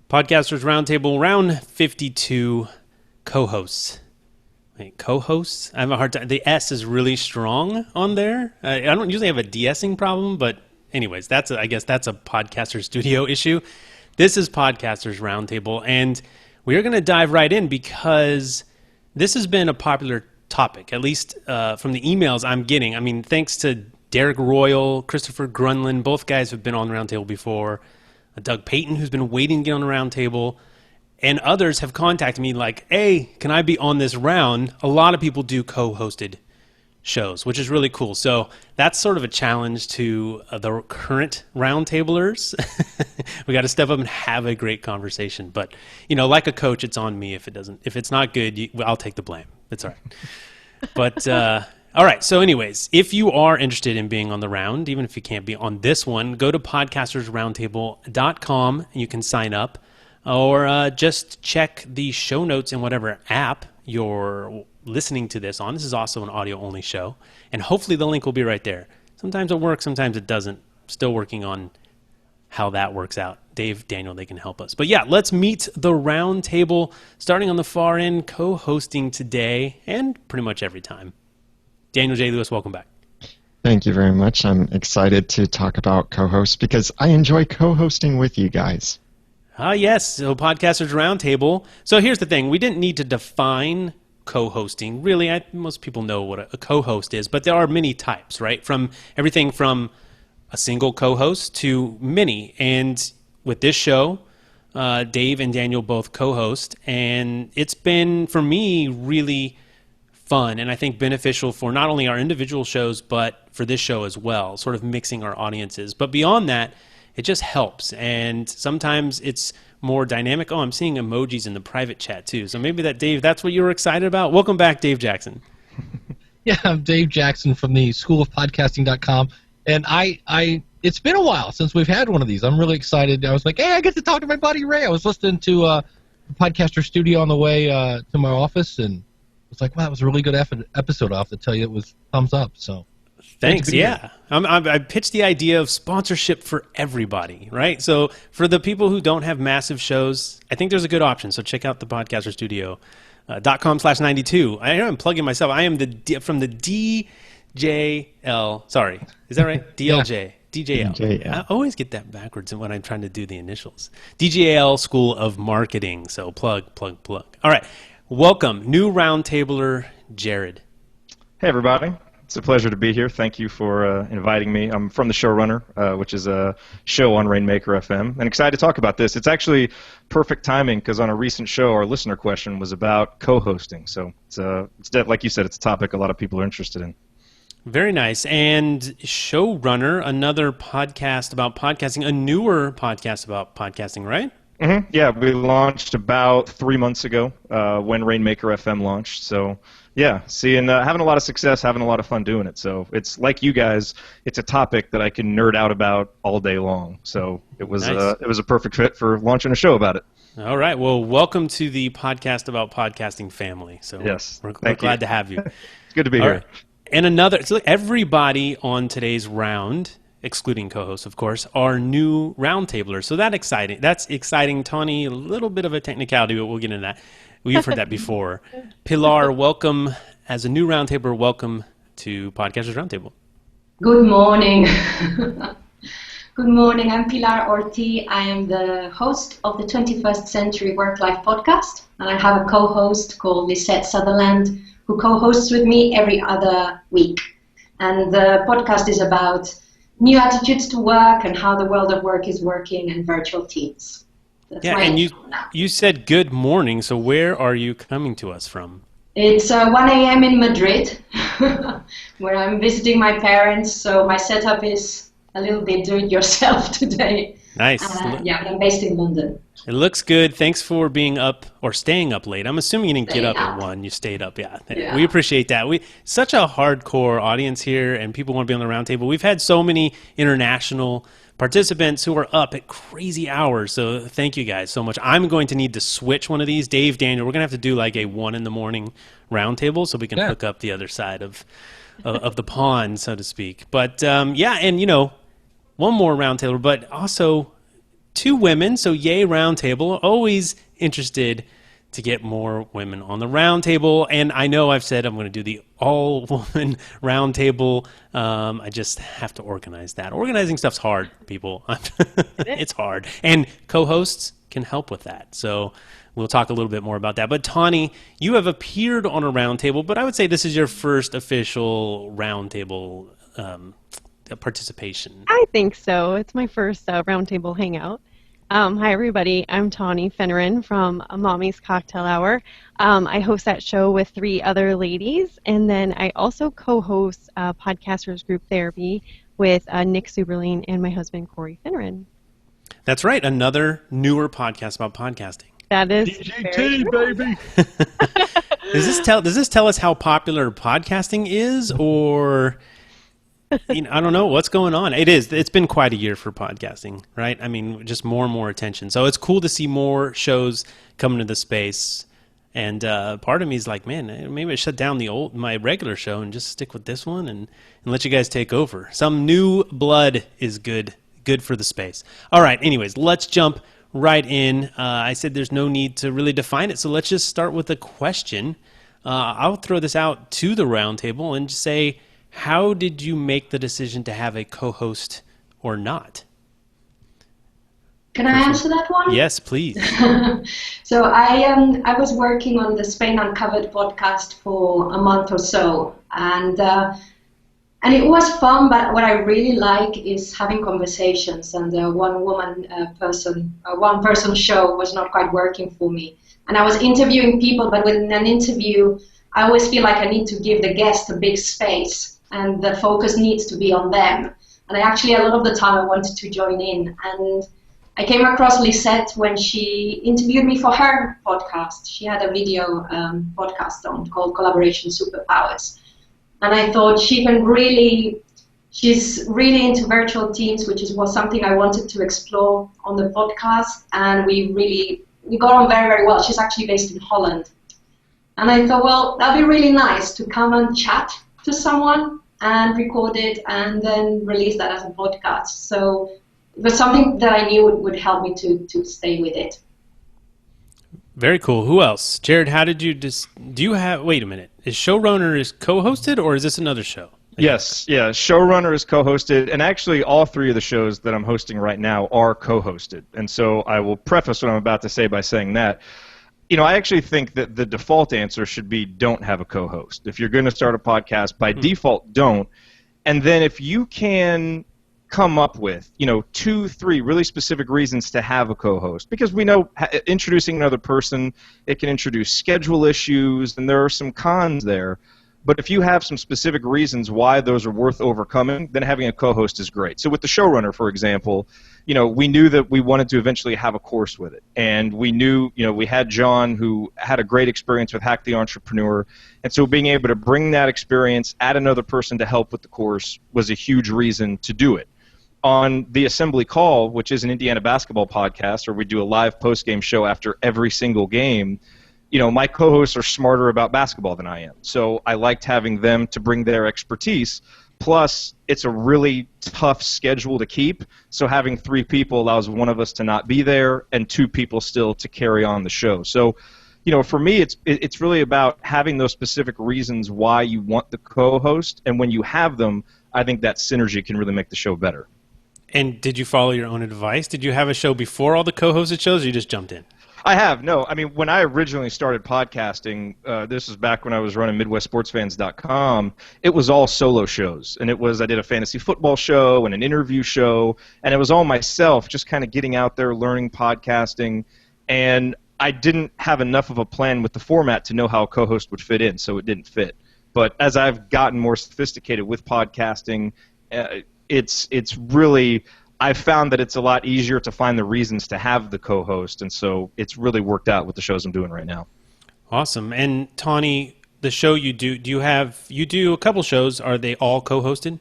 Podcasters Roundtable, round 52, co-hosts. Wait, co-hosts? I have a hard time. The S is really strong on there. I don't usually have a de-essing problem, but anyways, I guess that's a Podcaster Studio issue. This is Podcasters Roundtable, and we are going to dive right in because this has been a popular topic, at least from the emails I'm getting. I mean, thanks to Derek Royal, Christopher Grunland, both guys have been on the Roundtable before. Doug Payton, who's been waiting to get on the Roundtable, and others have contacted me like, hey, can I be on this round? A lot of people do co-hosted shows, which is really cool. So that's sort of a challenge to the current Roundtablers. We got to step up and have a great conversation. But, like a coach, it's on me if it's not good, I'll take the blame. It's all right. But, all right. So anyways, if you are interested in being on the round, even if you can't be on this one, go to podcastersroundtable.com and you can sign up, or just check the show notes in whatever app you're listening to this on. This is also an audio only show, and hopefully the link will be right there. Sometimes it works, sometimes it doesn't. Still working on how that works out. Dave, Daniel, they can help us. But yeah, let's meet the Roundtable, starting on the far end, co-hosting today and pretty much every time. Daniel J. Lewis, welcome back. Thank you very much. I'm excited to talk about co-hosts because I enjoy co-hosting with you guys. Yes, so Podcasters Roundtable. So here's the thing. We didn't need to define co-hosting. Really, most people know what a co-host is, but there are many types, right? From everything from a single co-host to many. And with this show, Dave and Daniel both co-host, and it's been, for me, really fun and I think beneficial for not only our individual shows, but for this show as well, sort of mixing our audiences. But beyond that, it just helps. And sometimes it's more dynamic. Oh, I'm seeing emojis in the private chat too. So maybe Dave, that's what you were excited about. Welcome back, Dave Jackson. Yeah, I'm Dave Jackson from the schoolofpodcasting.com. And it's been a while since we've had one of these. I'm really excited. I was like, hey, I get to talk to my buddy Ray. I was listening to the Podcaster Studio on the way to my office, and it's like, wow, that was a really good episode. I'll have to tell you, it was thumbs up. So, thanks. Yeah, I pitched the idea of sponsorship for everybody, right? So for the people who don't have massive shows, I think there's a good option. So check out the podcasterstudio.com/92. I am plugging myself. I am from the DJL. Sorry, is that right? DLJ. DJL. DJL. I always get that backwards when I'm trying to do the initials. DJL School of Marketing. So plug. All right. Welcome, new Roundtabler, Jerod. Hey, everybody. It's a pleasure to be here. Thank you for inviting me. I'm from The Showrunner, which is a show on Rainmaker FM, and excited to talk about this. It's actually perfect timing because on a recent show, our listener question was about co-hosting. So it's like you said, it's a topic a lot of people are interested in. Very nice. And Showrunner, another podcast about podcasting, a newer podcast about podcasting, right? Mm-hmm. Yeah, we launched about 3 months ago when Rainmaker FM launched. So, yeah, having a lot of success, having a lot of fun doing it. So it's like you guys, it's a topic that I can nerd out about all day long. So it was a perfect fit for launching a show about it. All right. Well, welcome to the podcast about podcasting family. So yes, we're glad to have you. It's good to be here. Right. And so everybody on today's round, excluding co-hosts, of course, are new Roundtablers. So that's exciting. Tawny, a little bit of a technicality, but we'll get into that. We've heard that before. Pilar, welcome. As a new Roundtabler, welcome to Podcasters Roundtable. Good morning. Good morning. I'm Pilar Orti. I am the host of the 21st Century Work-Life podcast, and I have a co-host called Lisette Sutherland, who co-hosts with me every other week. And the podcast is about new attitudes to work and how the world of work is working and virtual teams. And you said good morning, so where are you coming to us from? It's 1 a.m. in Madrid, where I'm visiting my parents, so my setup is a little bit do-it-yourself today. Nice. I'm based in London. It looks good. Thanks for being up or staying up late. I'm assuming you didn't get up at 1. You stayed up. Yeah. We appreciate that. Such a hardcore audience here, and people want to be on the Roundtable. We've had so many international participants who are up at crazy hours, so thank you guys so much. I'm going to need to switch one of these. Dave, Daniel, we're going to have to do like a 1 in the morning Roundtable so we can hook up the other side of the pond, so to speak. But, one more Roundtable, but also 2 women, so yay Roundtable. Always interested to get more women on the Roundtable, and I know I've said I'm going to do the all-woman Roundtable. I just have to organize that. Organizing stuff's hard, people. It's hard, and co-hosts can help with that. So we'll talk a little bit more about that. But Tawny, you have appeared on a Roundtable, but I would say this is your first official Roundtable participation. I think so. It's my first Roundtable hangout. Hi, everybody. I'm Tawny Finneran from Mommy's Cocktail Hour. I host that show with 3 other ladies, and then I also co-host Podcasters Group Therapy with Nick Suberling and my husband, Corey Finneran. That's right. Another newer podcast about podcasting. That is DGT, baby. Does this tell us how popular podcasting is, or I don't know what's going on? It's been quite a year for podcasting, right? I mean, just more and more attention. So it's cool to see more shows come into the space. And part of me is like, man, maybe I shut down my regular show and just stick with this one and let you guys take over. Some new blood is good for the space. All right. Anyways, let's jump right in. I said there's no need to really define it, so let's just start with a question. I'll throw this out to the Roundtable and just say, how did you make the decision to have a co-host or not? Can I answer that one? Yes, please. So I was working on the Spain Uncovered podcast for a month or so, and it was fun. But what I really like is having conversations. And one person show was not quite working for me, and I was interviewing people. But with an interview, I always feel like I need to give the guest a big space. And the focus needs to be on them. And a lot of the time I wanted to join in. And I came across Lisette when she interviewed me for her podcast. She had a video podcast called Collaboration Superpowers. And I thought she's really into virtual teams, which was something I wanted to explore on the podcast. And we got on very, very well. She's actually based in Holland. And I thought, well, that'd be really nice to come and chat to someone and record it and then release that as a podcast. So it was something that I knew would help me to stay with it. Very cool. Who else? Jared, how did you wait a minute. Is Showrunner is co-hosted, or is this another show? Yes, yeah. Showrunner is co-hosted, and actually all 3 of the shows that I'm hosting right now are co-hosted. And so I will preface what I'm about to say by saying that I actually think that the default answer should be don't have a co-host. If you're going to start a podcast, by default, don't. And then if you can come up with, 2, 3 really specific reasons to have a co-host, because we know introducing another person, it can introduce schedule issues, and there are some cons there. But if you have some specific reasons why those are worth overcoming, then having a co-host is great. So with the Showrunner, for example, we knew that we wanted to eventually have a course with it. And we knew, we had John, who had a great experience with Hack the Entrepreneur. And so being able to bring that experience, add another person to help with the course, was a huge reason to do it. On the Assembly Call, which is an Indiana basketball podcast, where we do a live post-game show after every single game, my co-hosts are smarter about basketball than I am. So I liked having them to bring their expertise. Plus, it's a really tough schedule to keep. So having 3 people allows one of us to not be there and 2 people still to carry on the show. So, for me, it's really about having those specific reasons why you want the co-host. And when you have them, I think that synergy can really make the show better. And did you follow your own advice? Did you have a show before all the co-hosted shows, or you just jumped in? I have. No, I mean, when I originally started podcasting, this was back when I was running MidwestSportsFans.com, it was all solo shows. And I did a fantasy football show and an interview show, and it was all myself, just kind of getting out there, learning podcasting. And I didn't have enough of a plan with the format to know how a co-host would fit in, so it didn't fit. But as I've gotten more sophisticated with podcasting, it's really... I've found that it's a lot easier to find the reasons to have the co-host, and so it's really worked out with the shows I'm doing right now. Awesome. And Tawny, the show you do you do a couple shows, are they all co-hosted?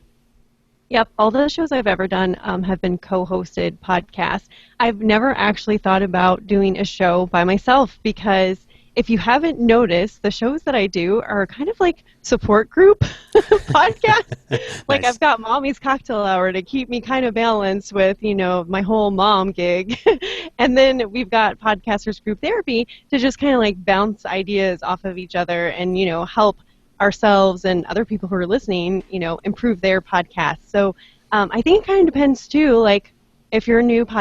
Yep, all the shows I've ever done have been co-hosted podcasts. I've never actually thought about doing a show by myself because if you haven't noticed, the shows that I do are kind of like support group podcasts. Like Nice. I've got Mommy's Cocktail Hour to keep me kind of balanced with, my whole mom gig. And then we've got Podcasters Group Therapy to just kind of like bounce ideas off of each other and, help ourselves and other people who are listening, improve their podcasts. So I think it kind of depends too, like if you're new to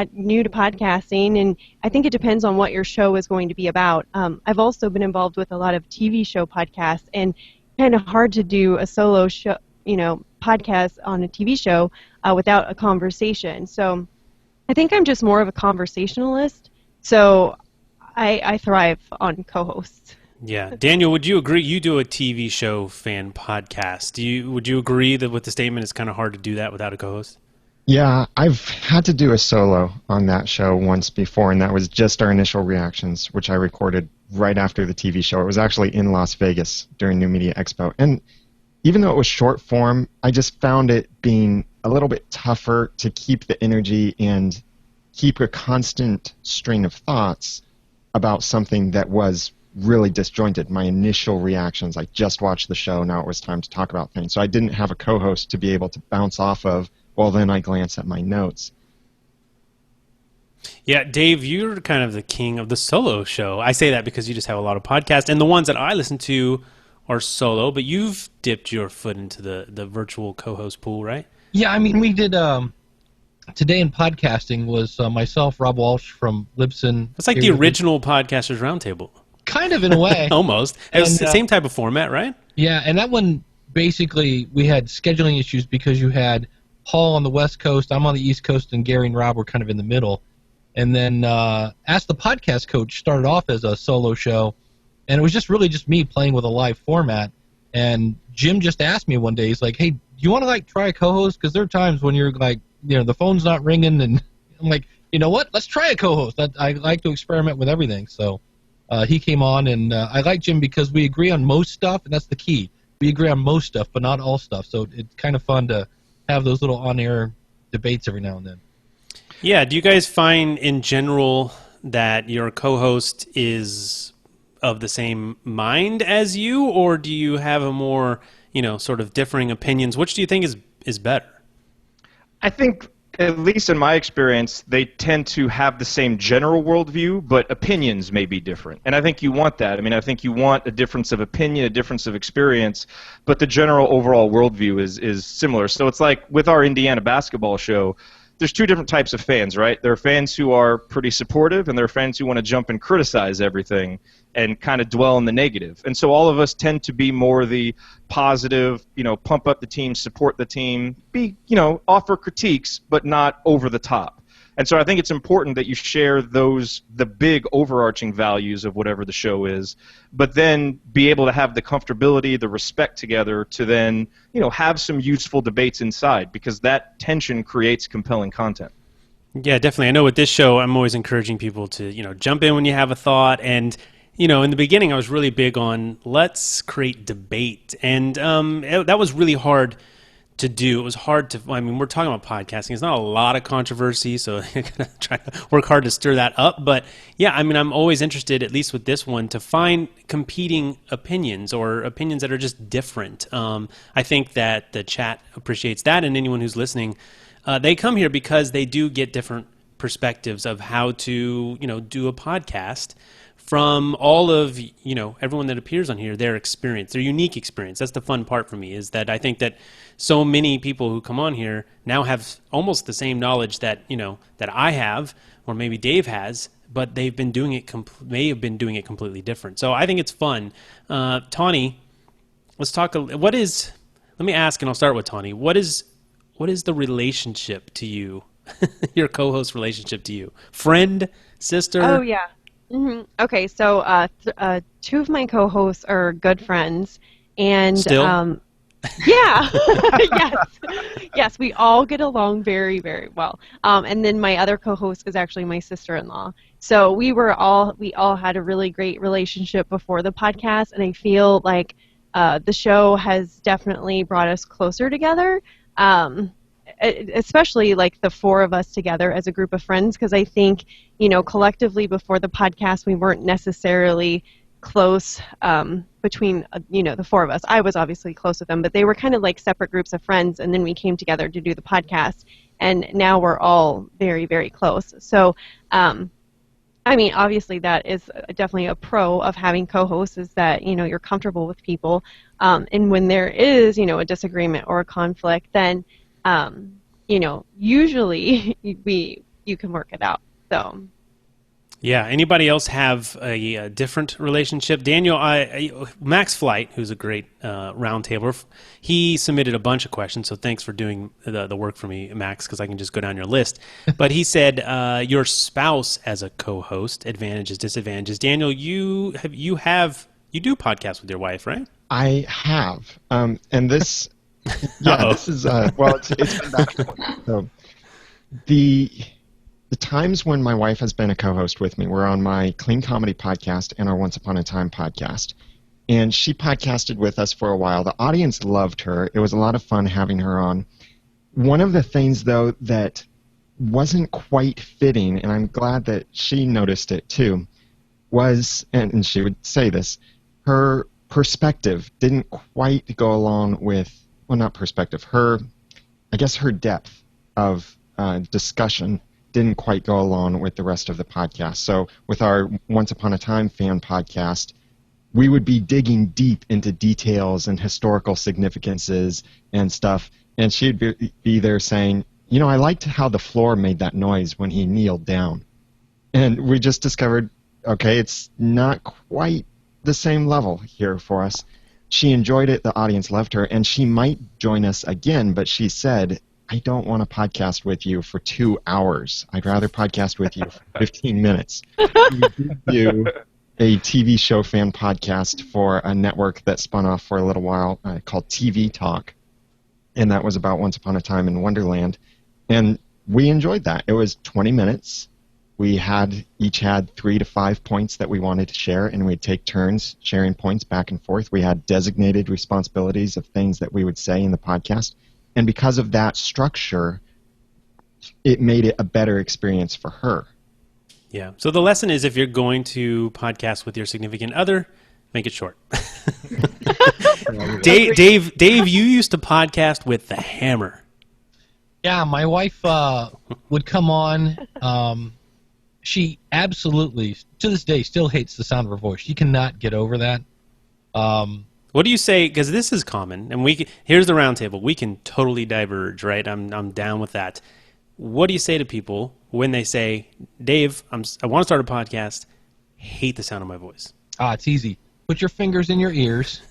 podcasting, and I think it depends on what your show is going to be about. I've also been involved with a lot of TV show podcasts, and kind of hard to do a solo show, podcast on a TV show without a conversation. So I think I'm just more of a conversationalist. So I thrive on co-hosts. Yeah, Daniel, would you agree? You do a TV show fan podcast. Would you agree that with the statement it's kind of hard to do that without a co-host? Yeah, I've had to do a solo on that show once before, and that was just our initial reactions, which I recorded right after the TV show. It was actually in Las Vegas during New Media Expo. And even though it was short form, I just found it being a little bit tougher to keep the energy and keep a constant stream of thoughts about something that was really disjointed. My initial reactions, I just watched the show, now it was time to talk about things. So I didn't have a co-host to be able to bounce off of. Well, then I glance at my notes. Yeah, Dave, you're kind of the king of the solo show. I say that because you just have a lot of podcasts, and the ones that I listen to are solo, but you've dipped your foot into the virtual co-host pool, right? Yeah, I mean, we did Today in Podcasting was myself, Rob Walsh from Libsyn. It's like the original Podcasters Roundtable. Kind of, in a way. Almost. It was the same type of format, right? Yeah, and that one, basically, we had scheduling issues because you had Paul on the West Coast, I'm on the East Coast, and Gary and Rob were kind of in the middle. And then Ask the Podcast Coach started off as a solo show, and it was just me playing with a live format. And Jim just asked me one day, he's like, hey, do you want to try a co-host? Because there are times when you're the phone's not ringing, and I'm like, you know what? Let's try a co-host. I like to experiment with everything. So he came on, and I like Jim because we agree on most stuff, and that's the key. We agree on most stuff, but not all stuff. So it's kind of fun to have those little on-air debates every now and then. Yeah, do you guys find in general that your co-host is of the same mind as you, or do you have a more, sort of differing opinions? Which do you think is better? I think, at least in my experience, they tend to have the same general worldview, but opinions may be different. And I think you want that. I mean, I think you want a difference of opinion, a difference of experience, but the general overall worldview is similar. So it's like with our Indiana basketball show, there's two different types of fans, right? There are fans who are pretty supportive, and there are fans who want to jump and criticize everything and kind of dwell on the negative. And so all of us tend to be more the positive, pump up the team, support the team, offer critiques, but not over the top. And so I think it's important that you share the big overarching values of whatever the show is, but then be able to have the comfortability, the respect together to then, have some useful debates inside, because that tension creates compelling content. Yeah, definitely. I know with this show, I'm always encouraging people to, jump in when you have a thought. And, in the beginning, I was really big on let's create debate. And that was really hard to do. It was hard to, we're talking about podcasting. It's not a lot of controversy, so you're going to try to work hard to stir that up. But yeah, I'm always interested, at least with this one, to find competing opinions or opinions that are just different. I think that the chat appreciates that, and anyone who's listening, they come here because they do get different perspectives of how to, do a podcast from all of, everyone that appears on here, their experience, their unique experience. That's the fun part for me, is that I think that so many people who come on here now have almost the same knowledge that, that I have, or maybe Dave has, but they've been doing it, may have been doing it completely different. So I think it's fun. Tawny, let's talk, let me ask, and I'll start with Tawny. What is the relationship to you, your co-host relationship to you? Friend, sister? Oh, yeah. Mm-hmm. Okay, so two of my co-hosts are good friends, and Still? Yeah, yes, we all get along very, very well. And then my other co-host is actually my sister-in-law. So we all had a really great relationship before the podcast, and I feel like the show has definitely brought us closer together. Especially like the four of us together as a group of friends, because I think, collectively before the podcast we weren't necessarily close between the four of us. I was obviously close with them, but they were kind of like separate groups of friends, and then we came together to do the podcast, and now we're all very, very close. So I mean, obviously that is definitely a pro of having co-hosts, is that you're comfortable with people, and when there is a disagreement or a conflict, then usually you can work it out. So. Yeah. Anybody else have a different relationship? Daniel, Max Flight, who's a great roundtabler, he submitted a bunch of questions. So thanks for doing the work for me, Max, because I can just go down your list. But he said your spouse as a co-host, advantages, disadvantages. Daniel, you do podcasts with your wife, right? I have, and this, this is it's been back and forth. So the times when my wife has been a co-host with me were on my Clean Comedy podcast and our Once Upon a Time podcast. And she podcasted with us for a while. The audience loved her. It was a lot of fun having her on. One of the things, though, that wasn't quite fitting, and I'm glad that she noticed it too, was, and she would say this, her perspective didn't quite go along with, well, not perspective, her depth of discussion didn't quite go along with the rest of the podcast. So with our Once Upon a Time fan podcast, we would be digging deep into details and historical significances and stuff, and she'd be there saying, I liked how the floor made that noise when he kneeled down. And we just discovered, okay, it's not quite the same level here for us. She enjoyed it, the audience loved her, and she might join us again, but she said, I don't want to podcast with you for 2 hours. I'd rather podcast with you for 15 minutes. We did do a TV show fan podcast for a network that spun off for a little while called TV Talk, and that was about Once Upon a Time in Wonderland. And we enjoyed that. It was 20 minutes. We each had 3 to 5 points that we wanted to share, and we'd take turns sharing points back and forth. We had designated responsibilities of things that we would say in the podcast. And because of that structure, it made it a better experience for her. Yeah. So the lesson is, if you're going to podcast with your significant other, make it short. Dave, you used to podcast with the Hammer. Yeah, my wife would come on. She absolutely, to this day, still hates the sound of her voice. She cannot get over that. What do you say? Because this is common, and here's the roundtable. We can totally diverge, right? I'm down with that. What do you say to people when they say, Dave, I want to start a podcast, hate the sound of my voice? It's easy. Put your fingers in your ears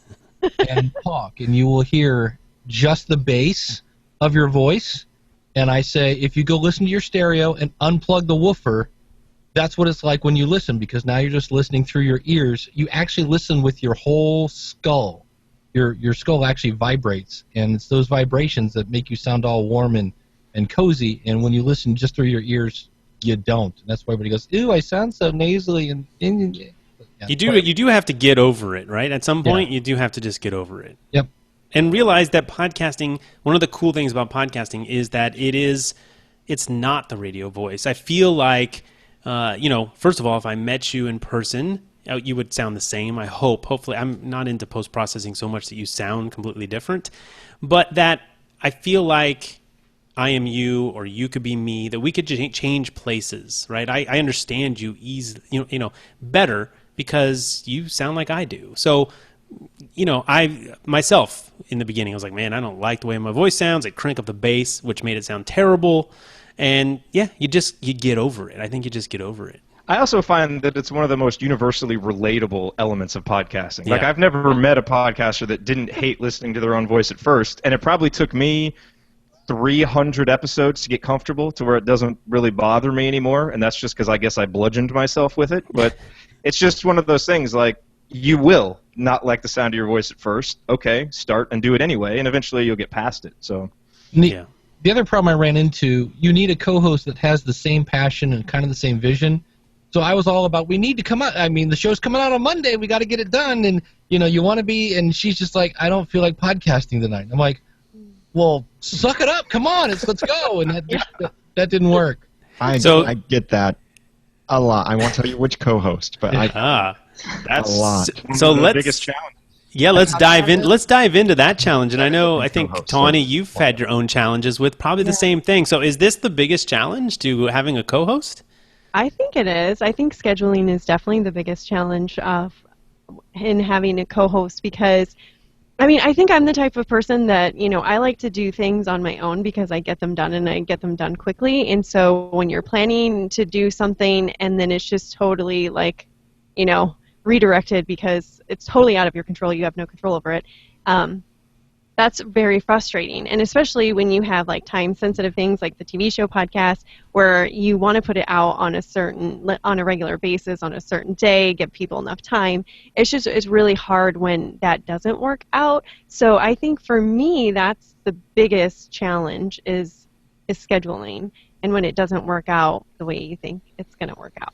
and talk, and you will hear just the bass of your voice. And I say, if you go listen to your stereo and unplug the woofer, that's what it's like when you listen, because now you're just listening through your ears. You actually listen with your whole skull. Your skull actually vibrates, and it's those vibrations that make you sound all warm and cozy. And when you listen just through your ears, you don't. And that's why everybody goes, "Ooh, I sound so nasally." And yeah. You do have to get over it, right? At some point, you do have to just get over it. Yep. And realize that podcasting, one of the cool things about podcasting is that it's not the radio voice. I feel like, first of all, if I met you in person, you would sound the same, I hope. Hopefully, I'm not into post-processing so much that you sound completely different, but that I feel like I am you or you could be me, that we could change places, right? I understand you easily, better because you sound like I do. So, I myself in the beginning, I was like, man, I don't like the way my voice sounds. I crank up the bass, which made it sound terrible. And yeah, you get over it. I think you just get over it. I also find that it's one of the most universally relatable elements of podcasting. Like, I've never met a podcaster that didn't hate listening to their own voice at first, and it probably took me 300 episodes to get comfortable to where it doesn't really bother me anymore, and that's just because I guess I bludgeoned myself with it. But it's just one of those things, like, you will not like the sound of your voice at first. Okay, start and do it anyway, and eventually you'll get past it. So, the other problem I ran into, you need a co-host that has the same passion and kind of the same vision. So I was all about, we need to come out. I mean, the show's coming out on Monday. We got to get it done. And, you want to be, and she's just like, I don't feel like podcasting tonight. I'm like, well, suck it up. Come on. Let's go. And that didn't work. I get that. A lot. I won't tell you which co-host, but That's a lot. So the biggest challenge. Yeah, let's dive in. Let's dive into that challenge. And I think co-host, Tawny, so- you've had your own challenges with probably the same thing. So is this the biggest challenge to having a co-host? I think it is. I think scheduling is definitely the biggest challenge in having a co-host because, I mean, I think I'm the type of person that, I like to do things on my own because I get them done and I get them done quickly. And so when you're planning to do something and then it's just totally like, redirected because it's totally out of your control, you have no control over it, that's very frustrating. And especially when you have like time sensitive things like the TV show podcast where you want to put it out on a regular basis on a certain day, give people enough time. It's really hard when that doesn't work out. So I think for me that's the biggest challenge is scheduling, and when it doesn't work out the way you think it's going to work out.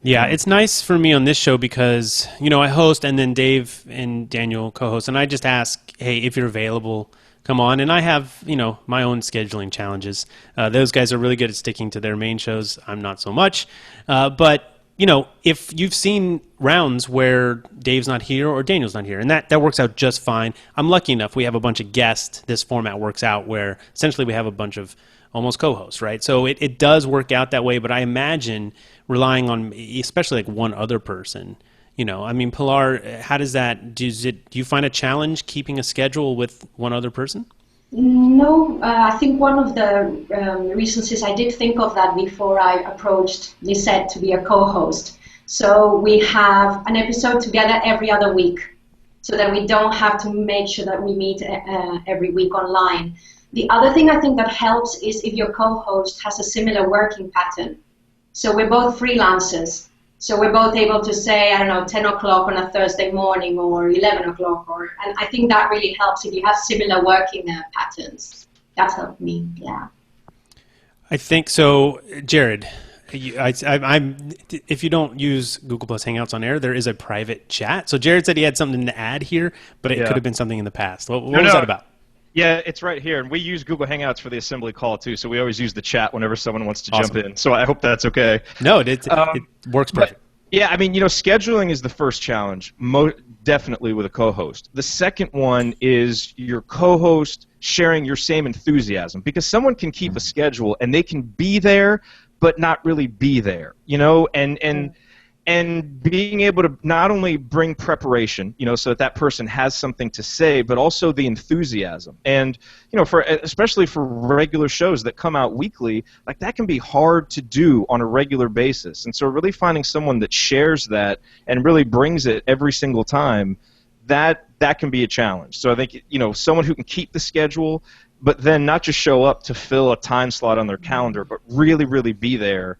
Yeah, it's nice for me on this show because, I host and then Dave and Daniel co-host, and I just ask, hey, if you're available, come on. And I have, my own scheduling challenges. Those guys are really good at sticking to their main shows. I'm not so much. But, if you've seen rounds where Dave's not here or Daniel's not here, and that works out just fine. I'm lucky enough we have a bunch of guests. This format works out where essentially we have a bunch of almost co-hosts, right? So it does work out that way, but I imagine relying on especially like one other person, I mean, Pilar, how does that, do you find a challenge keeping a schedule with one other person? No, I think one of the reasons is I did think of that before I approached Lisette to be a co-host. So we have an episode together every other week so that we don't have to make sure that we meet every week online. The other thing I think that helps is if your co-host has a similar working pattern. So we're both freelancers. So we're both able to say, 10 o'clock on a Thursday morning or 11 o'clock. And I think that really helps if you have similar working patterns. That's helped me, yeah. I think so. Jerod, if you don't use Google Plus Hangouts on air, there is a private chat. So Jerod said he had something to add here, but it could have been something in the past. What was that about? Yeah, it's right here, and we use Google Hangouts for the assembly call too. So we always use the chat whenever someone wants to jump in. So I hope that's okay. No, it works perfect. Yeah, I mean, scheduling is the first challenge, definitely with a co-host. The second one is your co-host sharing your same enthusiasm, because someone can keep a schedule and they can be there, but not really be there, and being able to not only bring preparation, so that person has something to say, but also the enthusiasm. And, especially for regular shows that come out weekly, like that can be hard to do on a regular basis. And so really finding someone that shares that and really brings it every single time, that can be a challenge. So I think, someone who can keep the schedule, but then not just show up to fill a time slot on their calendar, but really, really be there,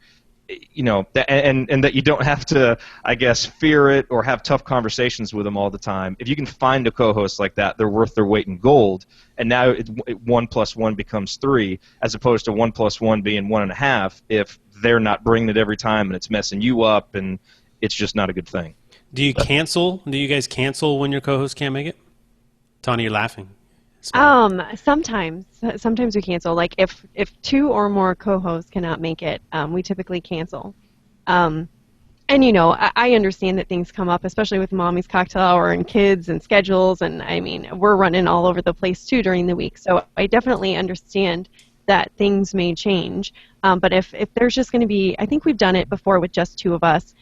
and that you don't have to, I guess, fear it or have tough conversations with them all the time. If you can find a co-host like that, they're worth their weight in gold. And now 1 + 1 becomes 3, as opposed to 1 + 1 being 1.5 if they're not bringing it every time and it's messing you up and it's just not a good thing. Do you guys cancel when your co-host can't make it? Tawny, you're laughing. Sometimes we cancel. Like if 2 or more co-hosts cannot make it, we typically cancel. And I understand that things come up, especially with Mommy's Cocktail Hour and kids and schedules, and I mean we're running all over the place too during the week. So I definitely understand that things may change. But if there's just going to be, I think we've done it before with just 2 of us.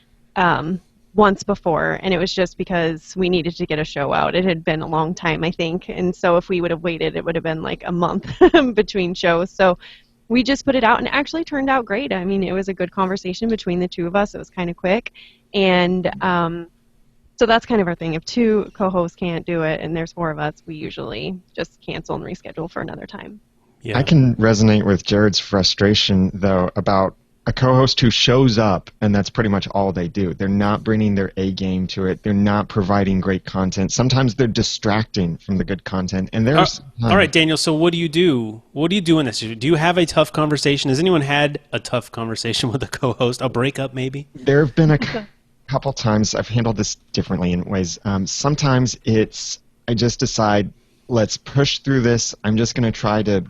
Once before, and it was just because we needed to get a show out. It had been a long time, I think, and so if we would have waited, it would have been like a month between shows. So we just put it out, and it actually turned out great. I mean, it was a good conversation between the 2 of us. It was kind of quick, and so that's kind of our thing. If 2 co-hosts can't do it and there's 4 of us, we usually just cancel and reschedule for another time. Yeah. I can resonate with Jared's frustration, though, about a co-host who shows up and that's pretty much all they do. They're not bringing their A game to it. They're not providing great content. Sometimes they're distracting from the good content. And there's all right, Daniel. So what do you do? What do you do in this? Do you have a tough conversation? Has anyone had a tough conversation with a co-host? A breakup, maybe? There have been a couple times. I've handled this differently in ways. Sometimes I just decide, let's push through this. I'm just going to try to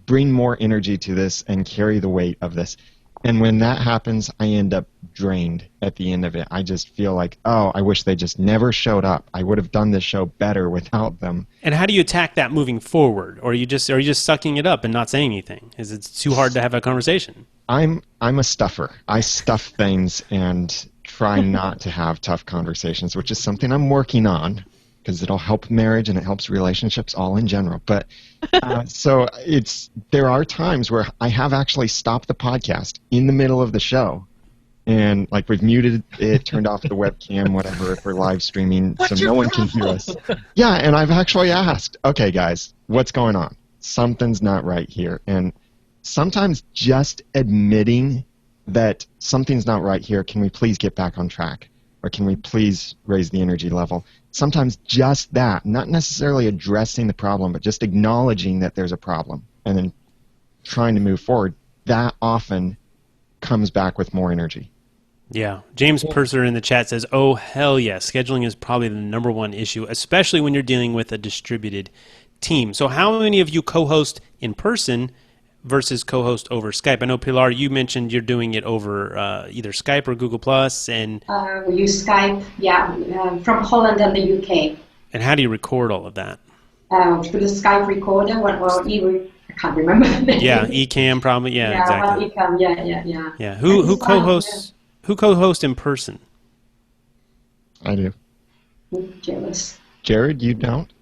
bring more energy to this and carry the weight of this. And when that happens, I end up drained at the end of it. I just feel like, oh, I wish they just never showed up. I would have done this show better without them. And how do you attack that moving forward? Or are you just sucking it up and not saying anything? Is it too hard to have a conversation? I'm a stuffer. I stuff things and try not to have tough conversations, which is something I'm working on, because it'll help marriage and it helps relationships all in general. But so there are times where I have actually stopped the podcast in the middle of the show, and like we've muted it, turned off the webcam, whatever, if we're live streaming, so no one can hear us. Yeah, and I've actually asked, okay, guys, what's going on? Something's not right here. And sometimes just admitting that something's not right here, can we please get back on track? Or can we please raise the energy level? Sometimes just that, not necessarily addressing the problem, but just acknowledging that there's a problem and then trying to move forward, that often comes back with more energy. Yeah. James Purser in the chat says, oh, hell yes. Scheduling is probably the number one issue, especially when you're dealing with a distributed team. So how many of you co-host in person versus co-host over Skype? I know, Pilar, you mentioned you're doing it over either Skype or Google+. And we use Skype, from Holland and the UK. And how do you record all of that? Through the Skype recorder, I can't remember the name. Yeah, Ecamm probably. Yeah, exactly. Ecamm, yeah. Yeah, who co-hosts? Who co-hosts in person? I do. Jealous. Jared, you don't?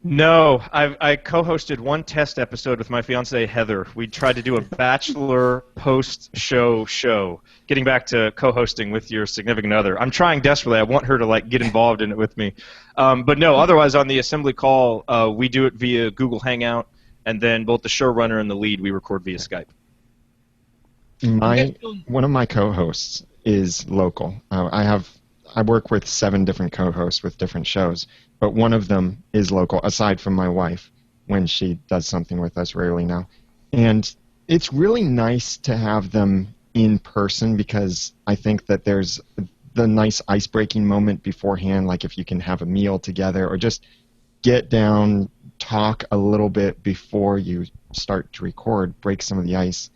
No, I co-hosted one test episode with my fiancée Heather. We tried to do a bachelor post-show. Getting back to co-hosting with your significant other, I'm trying desperately. I want her to get involved in it with me. But no, otherwise on the assembly call, we do it via Google Hangout, and then both the showrunner and the lead we record via Skype. One of my co-hosts is local. I work with 7 different co-hosts with different shows, but one of them is local, aside from my wife, when she does something with us rarely now. And it's really nice to have them in person, because I think that there's the nice ice-breaking moment beforehand, like if you can have a meal together or just get down, talk a little bit before you start to record, break some of the ice.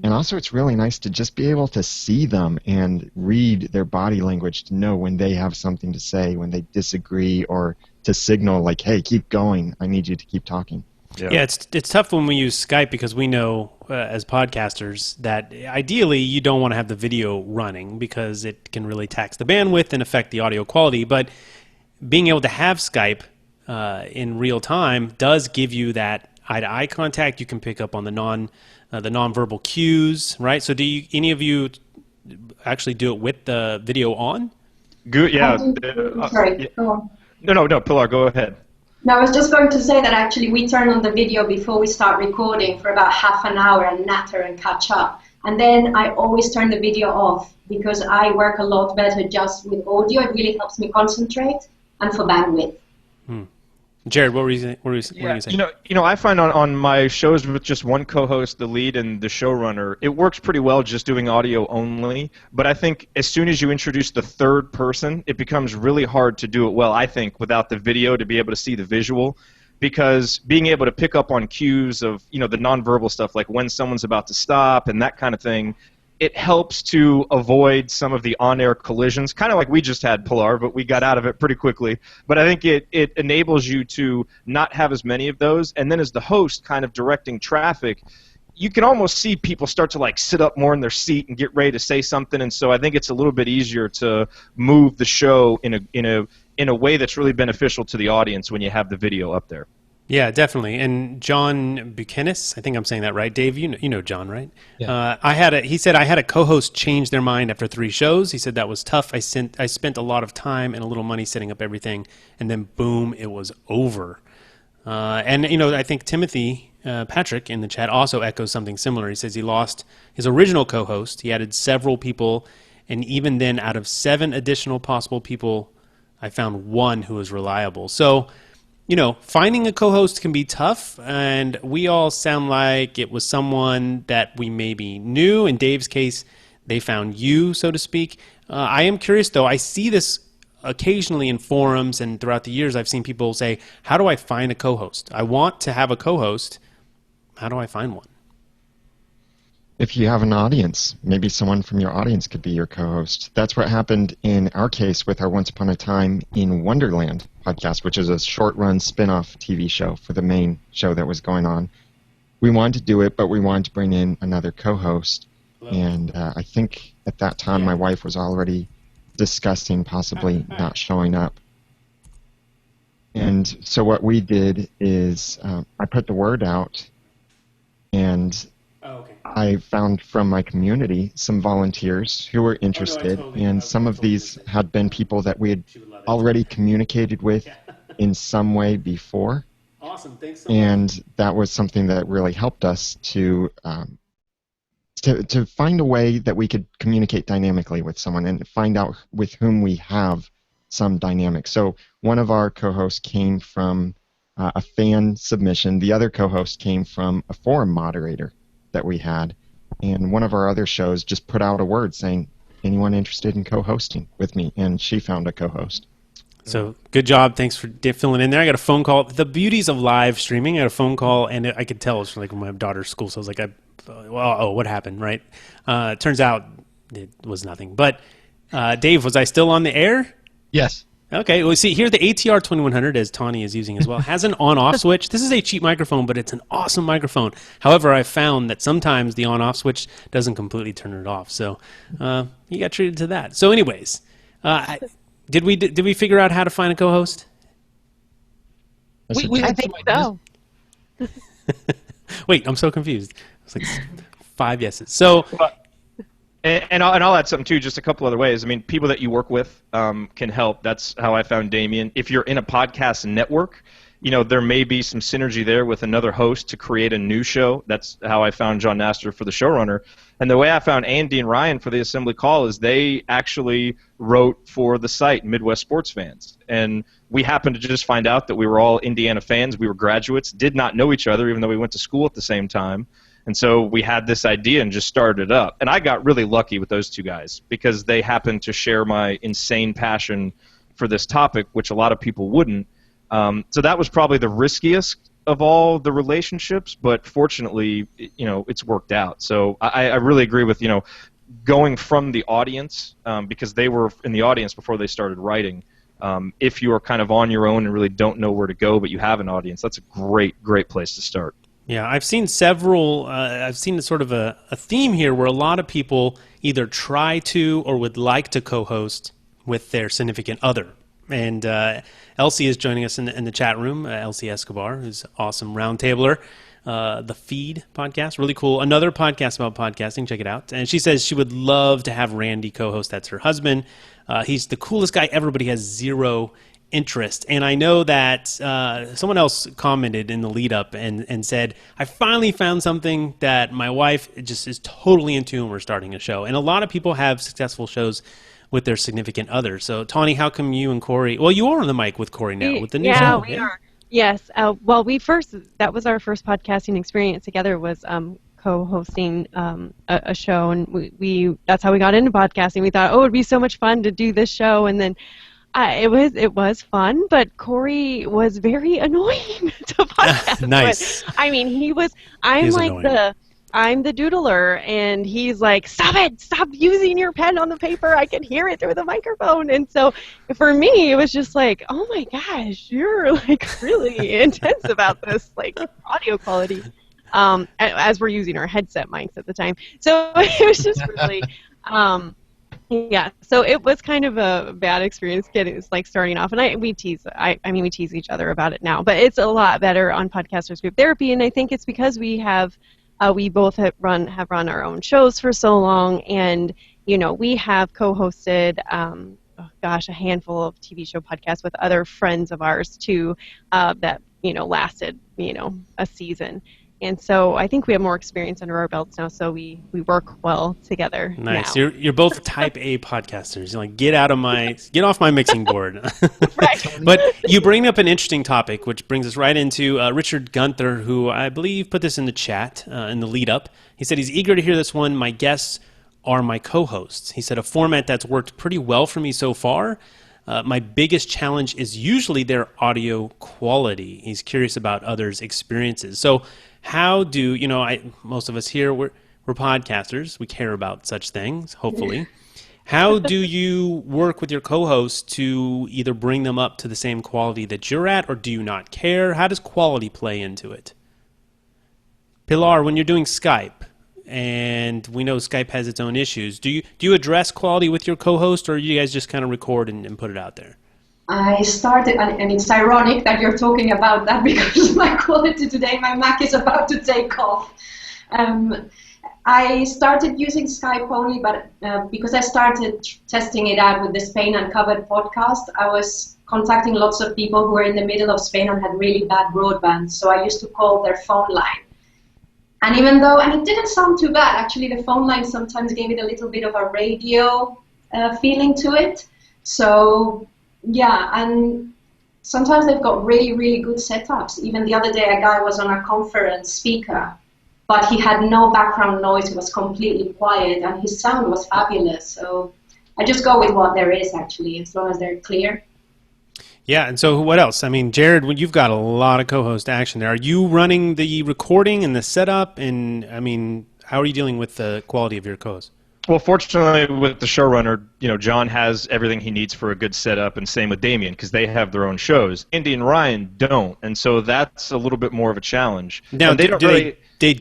And also it's really nice to just be able to see them and read their body language to know when they have something to say, when they disagree, or to signal like, hey, keep going, I need you to keep talking. Yeah, it's tough when we use Skype, because we know as podcasters that ideally you don't want to have the video running because it can really tax the bandwidth and affect the audio quality. But being able to have Skype in real time does give you that eye-to-eye contact. You can pick up on the nonverbal cues, right? So do any of you actually do it with the video on? Sorry, go on. No, Pilar, go ahead. No, I was just going to say that actually we turn on the video before we start recording for about half an hour and natter and catch up. And then I always turn the video off, because I work a lot better just with audio. It really helps me concentrate, and for bandwidth. Jared, what were you saying? I find on my shows with just one co-host, the lead, and the showrunner, it works pretty well just doing audio only. But I think as soon as you introduce the third person, it becomes really hard to do it well, I think, without the video, to be able to see the visual. Because being able to pick up on cues of, the nonverbal stuff, like when someone's about to stop and that kind of thing, it helps to avoid some of the on-air collisions, kind of like we just had, Pilar, but we got out of it pretty quickly. But I think it enables you to not have as many of those, and then as the host kind of directing traffic, you can almost see people start to sit up more in their seat and get ready to say something, and so I think it's a little bit easier to move the show in a way that's really beneficial to the audience when you have the video up there. Yeah, definitely. And John Buchanan, I think I'm saying that right. Dave, you know John, right? Yeah. He said I had a co-host change their mind after 3 shows. He said that was tough. I spent a lot of time and a little money setting up everything, and then boom, it was over. And I think Timothy Patrick in the chat also echoes something similar. He says he lost his original co-host. He added several people, and even then, out of 7 additional possible people, I found one who was reliable. So, finding a co-host can be tough, and we all sound like it was someone that we maybe knew. In Dave's case, they found you, so to speak. I am curious, though. I see this occasionally in forums, and throughout the years, I've seen people say, how do I find a co-host? I want to have a co-host. How do I find one? If you have an audience, maybe someone from your audience could be your co-host. That's what happened in our case with our Once Upon a Time in Wonderland podcast, which is a short-run spin-off TV show for the main show that was going on. We wanted to do it, but we wanted to bring in another co-host. And I think at that time my wife was already discussing possibly not showing up. And so what we did is I put the word out, and I found from my community some volunteers who were interested, and some of these had been people that we had already communicated with in some way before. Awesome, thanks so much. And that was something that really helped us to find a way that we could communicate dynamically with someone and find out with whom we have some dynamic. So one of our co-hosts came from a fan submission. The other co-host came from a forum moderator that we had. And one of our other shows just put out a word saying, anyone interested in co-hosting with me? And she found a co-host. So good job. Thanks for filling in there. I got a phone call. The beauties of live streaming. I got a phone call, and I could tell it was like my daughter's school. So I was like, what happened, right? Turns out it was nothing. But Dave, was I still on the air? Yes. Okay. Well, see, here the ATR 2100, as Tawny is using as well, has an on-off switch. This is a cheap microphone, but it's an awesome microphone. However, I found that sometimes the on-off switch doesn't completely turn it off. So you got treated to that. So anyways, did we figure out how to find a co-host? I think so. Wait, I'm so confused. It's like 5 yeses. So, and I'll add something too. Just a couple other ways. I mean, people that you work with can help. That's how I found Damien. If you're in a podcast network, there may be some synergy there with another host to create a new show. That's how I found John Nastor for the showrunner. And the way I found Andy and Ryan for the Assembly Call is they actually wrote for the site Midwest Sports Fans. And we happened to just find out that we were all Indiana fans. We were graduates, did not know each other, even though we went to school at the same time. And so we had this idea and just started it up. And I got really lucky with those two guys because they happened to share my insane passion for this topic, which a lot of people wouldn't. So that was probably the riskiest of all the relationships, but fortunately, it's worked out. So I really agree with, going from the audience, because they were in the audience before they started writing. If you are kind of on your own and really don't know where to go, but you have an audience, that's a great, great place to start. Yeah, I've seen several, I've seen sort of a theme here where a lot of people either try to or would like to co-host with their significant other. And Elsie is joining us in the chat room, Elsie Escobar, who's awesome roundtabler. The Feed podcast, really cool. Another podcast about podcasting, check it out. And she says she would love to have Randy co-host. That's her husband. He's the coolest guy ever, but he has zero interest. And I know that someone else commented in the lead up and said, I finally found something that my wife just is totally into and we're starting a show. And a lot of people have successful shows with their significant others. So Tawny, how come you and Corey, well, you are on the mic with Corey now with the new show. Yeah, we are. Yes. Well, that was our first podcasting experience together, was co-hosting a show, and we that's how we got into podcasting. We thought, it'd be so much fun to do this show, and then it was fun, but Corey was very annoying to podcast. Nice. With. I mean, I'm the doodler, and he's like, stop using your pen on the paper. I can hear it through the microphone. And so for me, it was just like, oh my gosh, you're like really intense about this, like audio quality, as we're using our headset mics at the time. So it was just really, yeah, so it was kind of a bad experience starting off, and we tease each other about it now, but it's a lot better on Podcasters Group Therapy, and I think it's because we both have run our own shows for so long, and we have co-hosted a handful of TV show podcasts with other friends of ours too, that lasted a season. And so I think we have more experience under our belts now, so we work well together. Nice. Now. You're both type A podcasters. You're like, get off my mixing board. Right. But you bring up an interesting topic, which brings us right into Richard Gunther, who I believe put this in the chat in the lead up. He said he's eager to hear this one. My guests are my co-hosts. He said a format that's worked pretty well for me so far. My biggest challenge is usually their audio quality. He's curious about others' experiences. So how do most of us here, We're podcasters. We care about such things, hopefully. How do you work with your co-hosts to either bring them up to the same quality that you're at, or do you not care? How does quality play into it? Pilar, when you're doing Skype, and we know Skype has its own issues, do you address quality with your co-host, or you guys just kind of record and put it out there? I started, and it's ironic that you're talking about that because my quality today, my Mac is about to take off. I started using Skype only, but because I started testing it out with the Spain Uncovered podcast, I was contacting lots of people who were in the middle of Spain and had really bad broadband, so I used to call their phone line. And even though, and it didn't sound too bad, actually the phone line sometimes gave it a little bit of a radio feeling to it. So, yeah, and sometimes they've got really, really good setups. Even the other day, a guy was on a conference speaker, but he had no background noise. It was completely quiet, and his sound was fabulous. So I just go with what there is, actually, as long as they're clear. Yeah, and so what else? I mean, Jerod, you've got a lot of co-host action there. Are you running the recording and the setup? And, I mean, how are you dealing with the quality of your co-host? Well, fortunately, with the showrunner, John has everything he needs for a good setup, and same with Damien, because they have their own shows. Andy and Ryan don't, and so that's a little bit more of a challenge. Now, they don't care, or they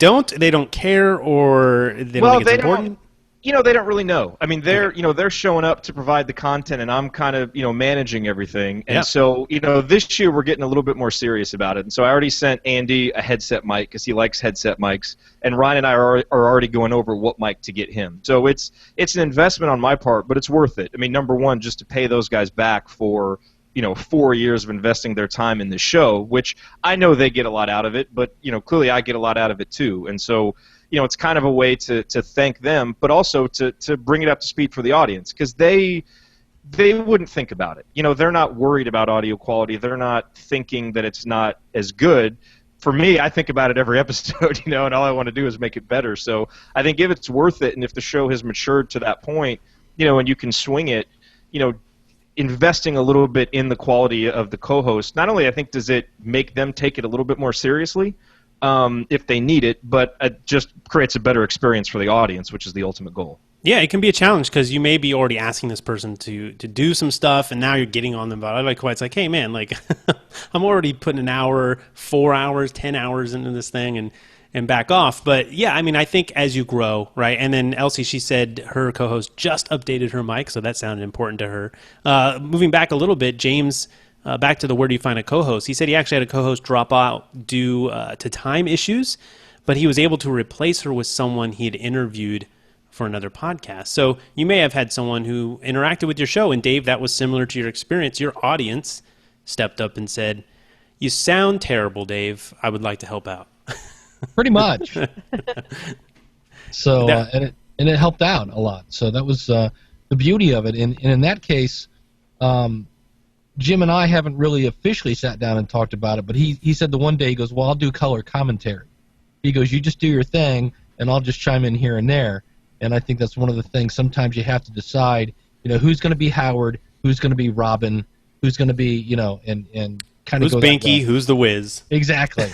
don't think it's important? They don't really know. I mean, they're showing up to provide the content, and I'm kind of, managing everything. And so, this year we're getting a little bit more serious about it. And so I already sent Andy a headset mic because he likes headset mics, and Ryan and I are already going over what mic to get him. So it's an investment on my part, but it's worth it. I mean, number one, just to pay those guys back for 4 years of investing their time in the show, which I know they get a lot out of it, but clearly I get a lot out of it too. And so it's kind of a way to thank them, but also to bring it up to speed for the audience, because they wouldn't think about it. They're not worried about audio quality. They're not thinking that it's not as good. For me, I think about it every episode, and all I want to do is make it better. So I think if it's worth it, and if the show has matured to that point, and you can swing it, investing a little bit in the quality of the co-host, not only I think does it make them take it a little bit more seriously, if they need it, but it just creates a better experience for the audience, which is the ultimate goal. Yeah, it can be a challenge because you may be already asking this person to do some stuff, and now you're getting on them about it. It's like, hey, man, I'm already putting an hour, 4 hours, 10 hours into this thing and back off. But, yeah, I mean, I think as you grow, right, and then Elsie, she said her co-host just updated her mic, so that sounded important to her. Moving back a little bit, James... back to the where do you find a co-host. He said he actually had a co-host drop out due to time issues, but he was able to replace her with someone he had interviewed for another podcast. So you may have had someone who interacted with your show, and Dave, that was similar to your experience. Your audience stepped up and said, "You sound terrible, Dave. I would like to help out." Pretty much. So and it helped out a lot. So that was the beauty of it. And in that case, Jim and I haven't really officially sat down and talked about it, but he said the one day, he goes, well, I'll do color commentary. He goes, you just do your thing, and I'll just chime in here and there. And I think that's one of the things sometimes you have to decide, who's going to be Howard, who's going to be Robin, who's going to be, and kind of who's Banky, who's the Wiz. Exactly.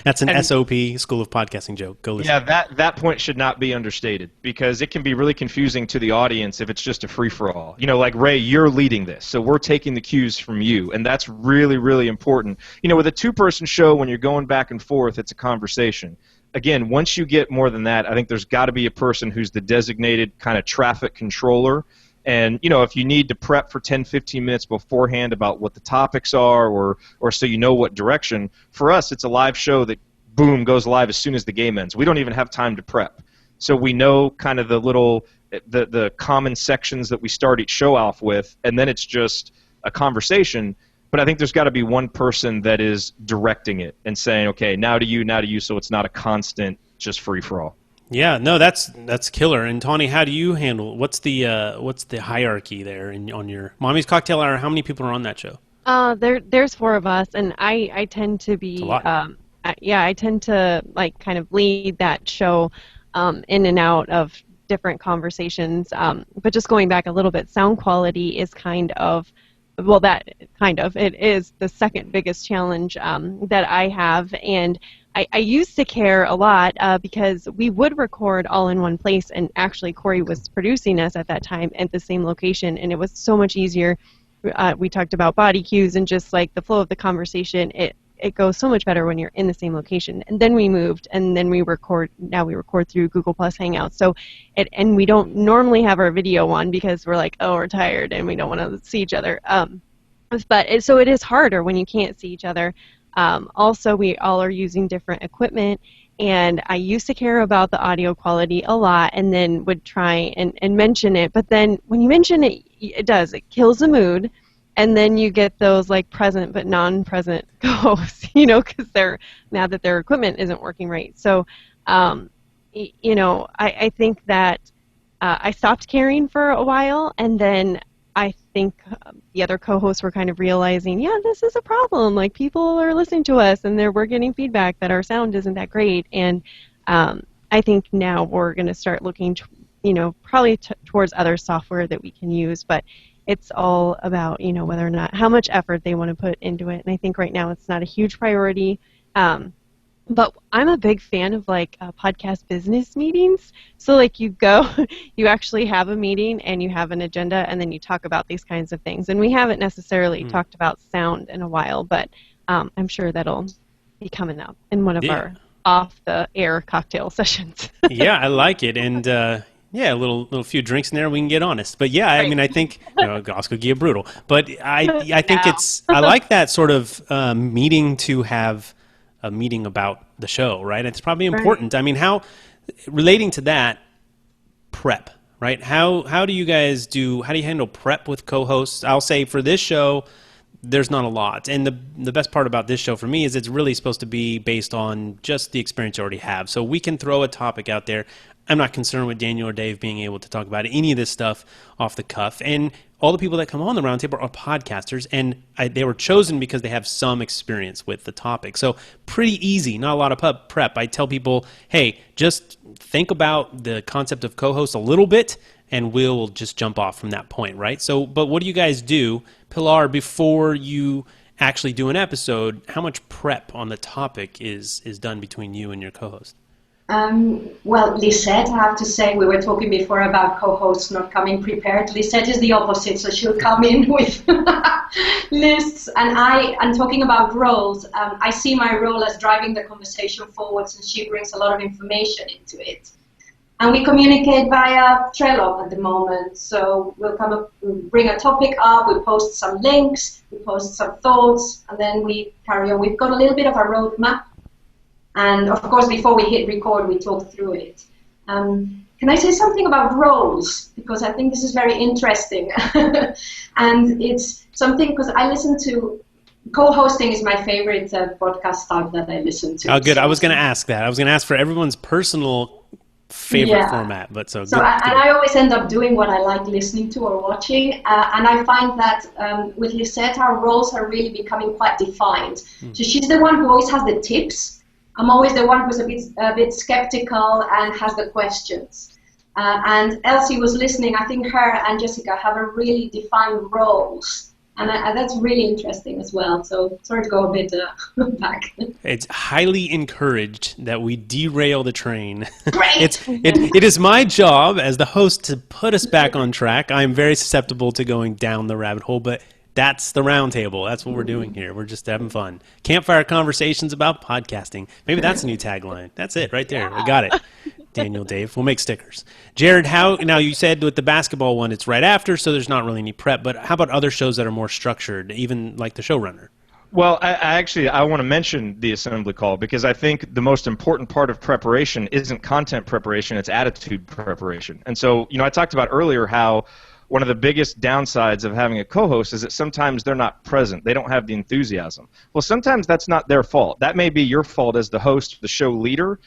That's an SOP, School of Podcasting joke. Go listen. Yeah, that point should not be understated, because it can be really confusing to the audience if it's just a free-for-all. Like Ray, you're leading this, so we're taking the cues from you, and that's really, really important. With a two-person show, when you're going back and forth, it's a conversation. Again, once you get more than that, I think there's got to be a person who's the designated kind of traffic controller. And, if you need to prep for 10, 15 minutes beforehand about what the topics are or so you know what direction, for us it's a live show that, boom, goes live as soon as the game ends. We don't even have time to prep. So we know kind of the common sections that we start each show off with, and then it's just a conversation. But I think there's got to be one person that is directing it and saying, okay, now to you, so it's not a constant just free-for-all. Yeah, no, that's killer. And Tawny, how do you handle what's the hierarchy there on your Mommy's Cocktail Hour? How many people are on that show? There's 4 of us, and I tend to be I tend to kind of lead that show in and out of different conversations. But just going back a little bit, sound quality is it is the second biggest challenge that I have, and I used to care a lot because we would record all in one place, and actually Corey was producing us at that time at the same location, and it was so much easier. We talked about body cues and just like the flow of the conversation. It goes so much better when you're in the same location. And then we moved, and then now we record through Google Plus Hangouts. So and we don't normally have our video on because we're like, oh, we're tired and we don't want to see each other. So it is harder when you can't see each other. Also, we all are using different equipment, and I used to care about the audio quality a lot and then would try and mention it. But then when you mention it, it kills the mood. And then you get those like present but non-present co-hosts, because they're mad that their equipment isn't working right. So, I think that I stopped caring for a while, and then I think the other co-hosts were kind of realizing, yeah, this is a problem. Like, people are listening to us, and we're getting feedback that our sound isn't that great. And I think now we're going to start looking, probably towards other software that we can use, but it's all about, whether or not, how much effort they want to put into it. And I think right now it's not a huge priority. But I'm a big fan of like podcast business meetings. So like you actually have a meeting and you have an agenda, and then you talk about these kinds of things. And we haven't necessarily talked about sound in a while, but I'm sure that'll be coming up in one of our off the air cocktail sessions. Yeah, I like it. And yeah, a little few drinks in there, we can get honest. But yeah, I mean, I think Oscar Gia brutal. But I think I like that sort of meeting to have a meeting about the show, right? It's probably important. Right. I mean, relating to that, prep, right? How do you handle prep with co-hosts? I'll say for this show, there's not a lot. And the best part about this show for me is it's really supposed to be based on just the experience you already have. So we can throw a topic out there. I'm not concerned with Daniel or Dave being able to talk about any of this stuff off the cuff. And all the people that come on the Roundtable are podcasters, and they were chosen because they have some experience with the topic. So pretty easy, not a lot of prep. I tell people, hey, just think about the concept of co-host a little bit, and we'll just jump off from that point, right? So, but what do you guys do, Pilar, before you actually do an episode? How much prep on the topic is done between you and your co-host? Well, Lisette, I have to say, we were talking before about co-hosts not coming prepared. Lisette is the opposite, so she'll come in with lists. And talking about roles, I see my role as driving the conversation forward, and she brings a lot of information into it. And we communicate via Trello at the moment. So we'll bring a topic up, we post some links, we post some thoughts, and then we carry on. We've got a little bit of a roadmap. And of course, before we hit record, we talk through it. Can I say something about roles? Because I think this is very interesting. And it's something, because I listen to, co-hosting is my favorite podcast type that I listen to. Oh, good. I was going to ask that. I was going to ask for everyone's personal favorite format. But good. I always end up doing what I like listening to or watching. And I find that with Lisette, our roles are really becoming quite defined. So she's the one who always has the tips. I'm always the one who's a bit skeptical and has the questions. And Elsie was listening. I think her and Jessica have a really defined roles. And that's really interesting as well. So sorry to go a bit back. It's highly encouraged that we derail the train. Great! It is my job as the host to put us back on track. I am very susceptible to going down the rabbit hole, but that's the Roundtable. That's what we're doing here. We're just having fun. Campfire conversations about podcasting. Maybe that's a new tagline. That's it right there. We got it. Daniel, Dave. We'll make stickers. Jared, now you said with the basketball one, it's right after, so there's not really any prep. But how about other shows that are more structured, even like the showrunner? Well, I want to mention the assembly call, because I think the most important part of preparation isn't content preparation, it's attitude preparation. And so, I talked about earlier how one of the biggest downsides of having a co-host is that sometimes they're not present. They don't have the enthusiasm. Well, sometimes that's not their fault. That may be your fault as the host, the show leader,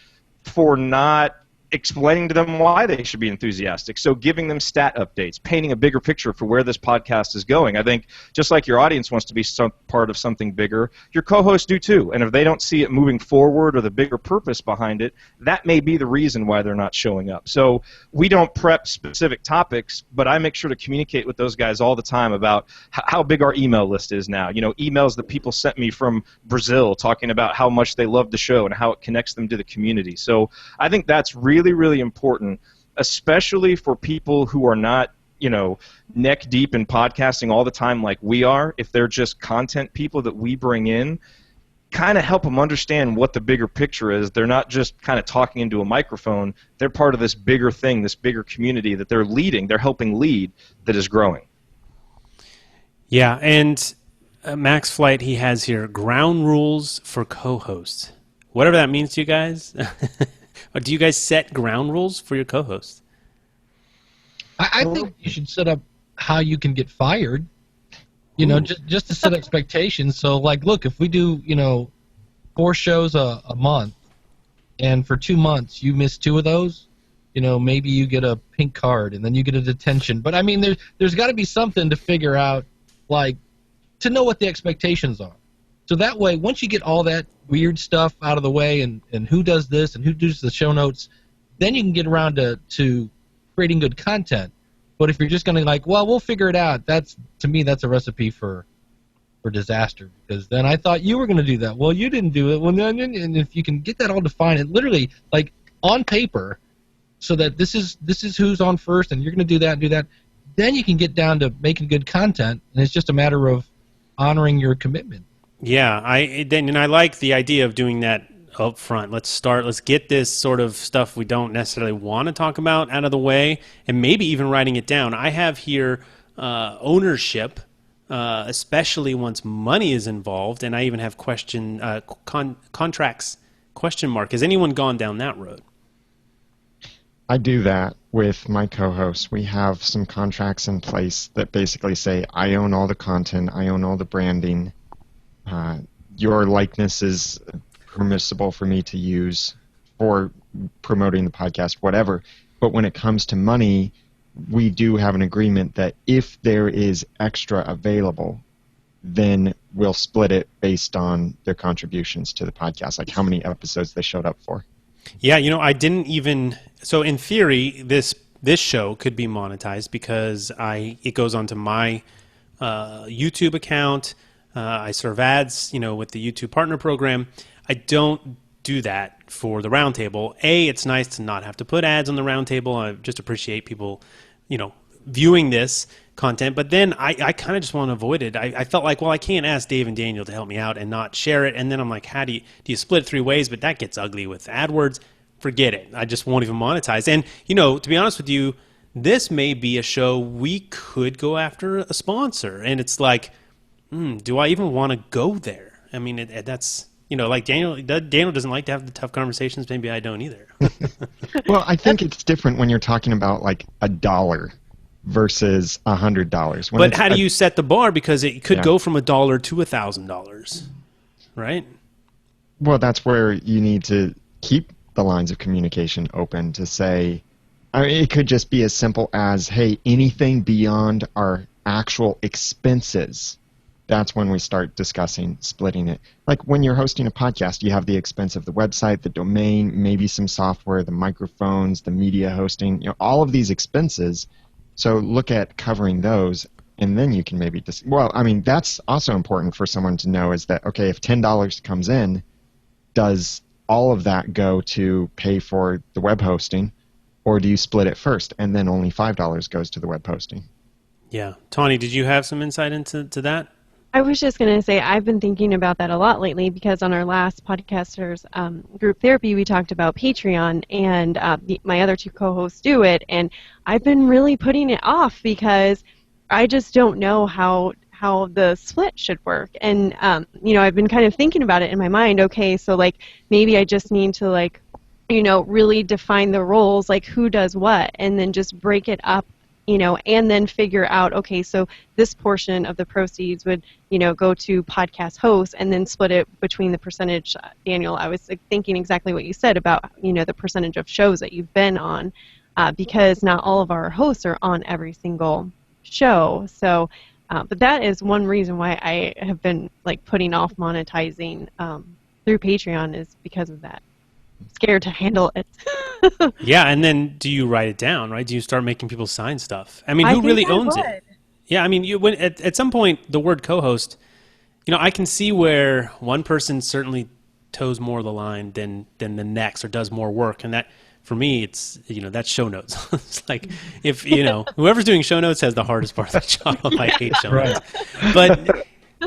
for not explaining to them why they should be enthusiastic. So giving them stat updates, painting a bigger picture for where this podcast is going. I think just like your audience wants to be some part of something bigger, your co-hosts do too. And if they don't see it moving forward or the bigger purpose behind it, that may be the reason why they're not showing up. So we don't prep specific topics, but I make sure to communicate with those guys all the time about how big our email list is now. You know, emails that people sent me from Brazil talking about how much they love the show and how it connects them to the community. So I think that's really, really important, especially for people who are not, you know, neck deep in podcasting all the time like we are. If they're just content people that we bring in, kind of help them understand what the bigger picture is. They're not just kind of talking into a microphone. They're part of this bigger thing, this bigger community that they're leading, they're helping lead, that is growing. Yeah, and Max Flight, he has here, ground rules for co-hosts. Whatever that means to you guys. Do you guys set ground rules for your co-hosts? I think you should set up how you can get fired. You know, just to set expectations. So, like, look, if we do, you know, 4 shows a month, and for 2 months you miss 2 of those, you know, maybe you get a pink card, and then you get a detention. But, I mean, there's got to be something to figure out, like, to know what the expectations are. So that way, once you get all that weird stuff out of the way and who does this and who does the show notes, then you can get around to creating good content. But if you're just going to like, well, we'll figure it out, to me, that's a recipe for disaster. Because then I thought you were going to do that. Well, you didn't do it. Well, then, and if you can get that all defined and literally like on paper, so that this is who's on first, and you're going to do that and do that, then you can get down to making good content, and it's just a matter of honoring your commitment. Yeah, I like the idea of doing that up front. Let's get this sort of stuff we don't necessarily want to talk about out of the way, and maybe even writing it down. I have here ownership, especially once money is involved, and I even have contracts question mark. Has anyone gone down that road? I do that with my co-hosts. We have some contracts in place that basically say, I own all the content, I own all the branding. Your likeness is permissible for me to use for promoting the podcast, whatever. But when it comes to money, we do have an agreement that if there is extra available, then we'll split it based on their contributions to the podcast, like how many episodes they showed up for. Yeah, you know, I didn't even... So in theory, this show could be monetized because it goes onto my YouTube account. I serve ads, you know, with the YouTube Partner Program. I don't do that for the Roundtable. It's nice to not have to put ads on the Roundtable. I just appreciate people, you know, viewing this content. But then I kind of just want to avoid it. I felt like, well, I can't ask Dave and Daniel to help me out and not share it. And then I'm like, how do you split it 3 ways? But that gets ugly with AdWords. Forget it. I just won't even monetize. And, you know, to be honest with you, this may be a show we could go after a sponsor. And it's like, do I even want to go there? I mean, that's, you know, like Daniel doesn't like to have the tough conversations. Maybe I don't either. Well, I think it's different when you're talking about like $1 versus $100. But how do you set the bar? Because it could go from $1 to $1,000, right? Well, that's where you need to keep the lines of communication open to say, I mean, it could just be as simple as, hey, anything beyond our actual expenses, that's when we start discussing splitting it. Like when you're hosting a podcast, you have the expense of the website, the domain, maybe some software, the microphones, the media hosting, you know, all of these expenses. So look at covering those, and then you can maybe well, I mean, that's also important for someone to know is that, okay, if $10 comes in, does all of that go to pay for the web hosting, or do you split it first and then only $5 goes to the web hosting? Yeah. Tawny, did you have some insight into that? I was just going to say I've been thinking about that a lot lately because on our last podcasters group therapy we talked about Patreon, and my other 2 co-hosts do it, and I've been really putting it off because I just don't know how the split should work. And you know, I've been kind of thinking about it in my mind. Okay, so like maybe I just need to like, you know, really define the roles, like who does what, and then just break it up and then figure out, okay, so this portion of the proceeds would, go to podcast hosts, and then split it between the percentage. Daniel, I was thinking exactly what you said about, the percentage of shows that you've been on, because not all of our hosts are on every single show. So, but that is one reason why I have been putting off monetizing through Patreon, is because of that. I'm scared to handle it. Yeah, and then do you write it down, right? Do you start making people sign stuff? I mean, who really owns it? Yeah, I mean, at some point, the word co-host, I can see where one person certainly toes more of the line than the next, or does more work, and that, for me, it's, that's show notes. It's like, if, whoever's doing show notes has the hardest part of the job. I hate show notes.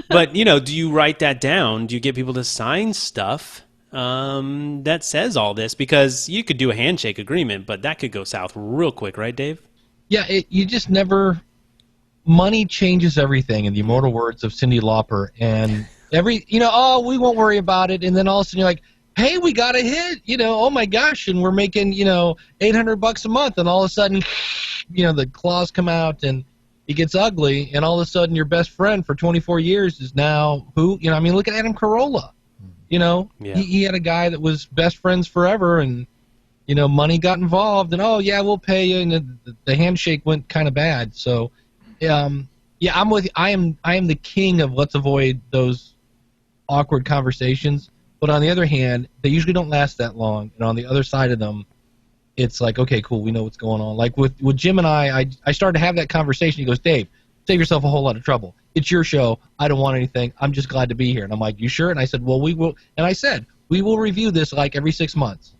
But do you write that down? Do you get people to sign stuff that says all this? Because you could do a handshake agreement, but that could go south real quick, right, Dave? Yeah, you just never... Money changes everything, in the immortal words of Cyndi Lauper. And oh, we won't worry about it. And then all of a sudden you're like, hey, we got a hit, oh my gosh, and we're making, $800 a month. And all of a sudden, the claws come out and it gets ugly. And all of a sudden your best friend for 24 years is now who? Look at Adam Carolla. Yeah. He had a guy that was best friends forever, and, money got involved, and, oh, yeah, we'll pay you. And the handshake went kind of bad. So, yeah, I'm with you. I am the king of let's avoid those awkward conversations. But on the other hand, they usually don't last that long. And on the other side of them, it's like, okay, cool, we know what's going on. Like with Jim and I started to have that conversation. He goes, Dave, save yourself a whole lot of trouble. It's your show. I don't want anything. I'm just glad to be here. And I'm like, you sure? And I said, well, we will. And I said, we will review this every 6 months,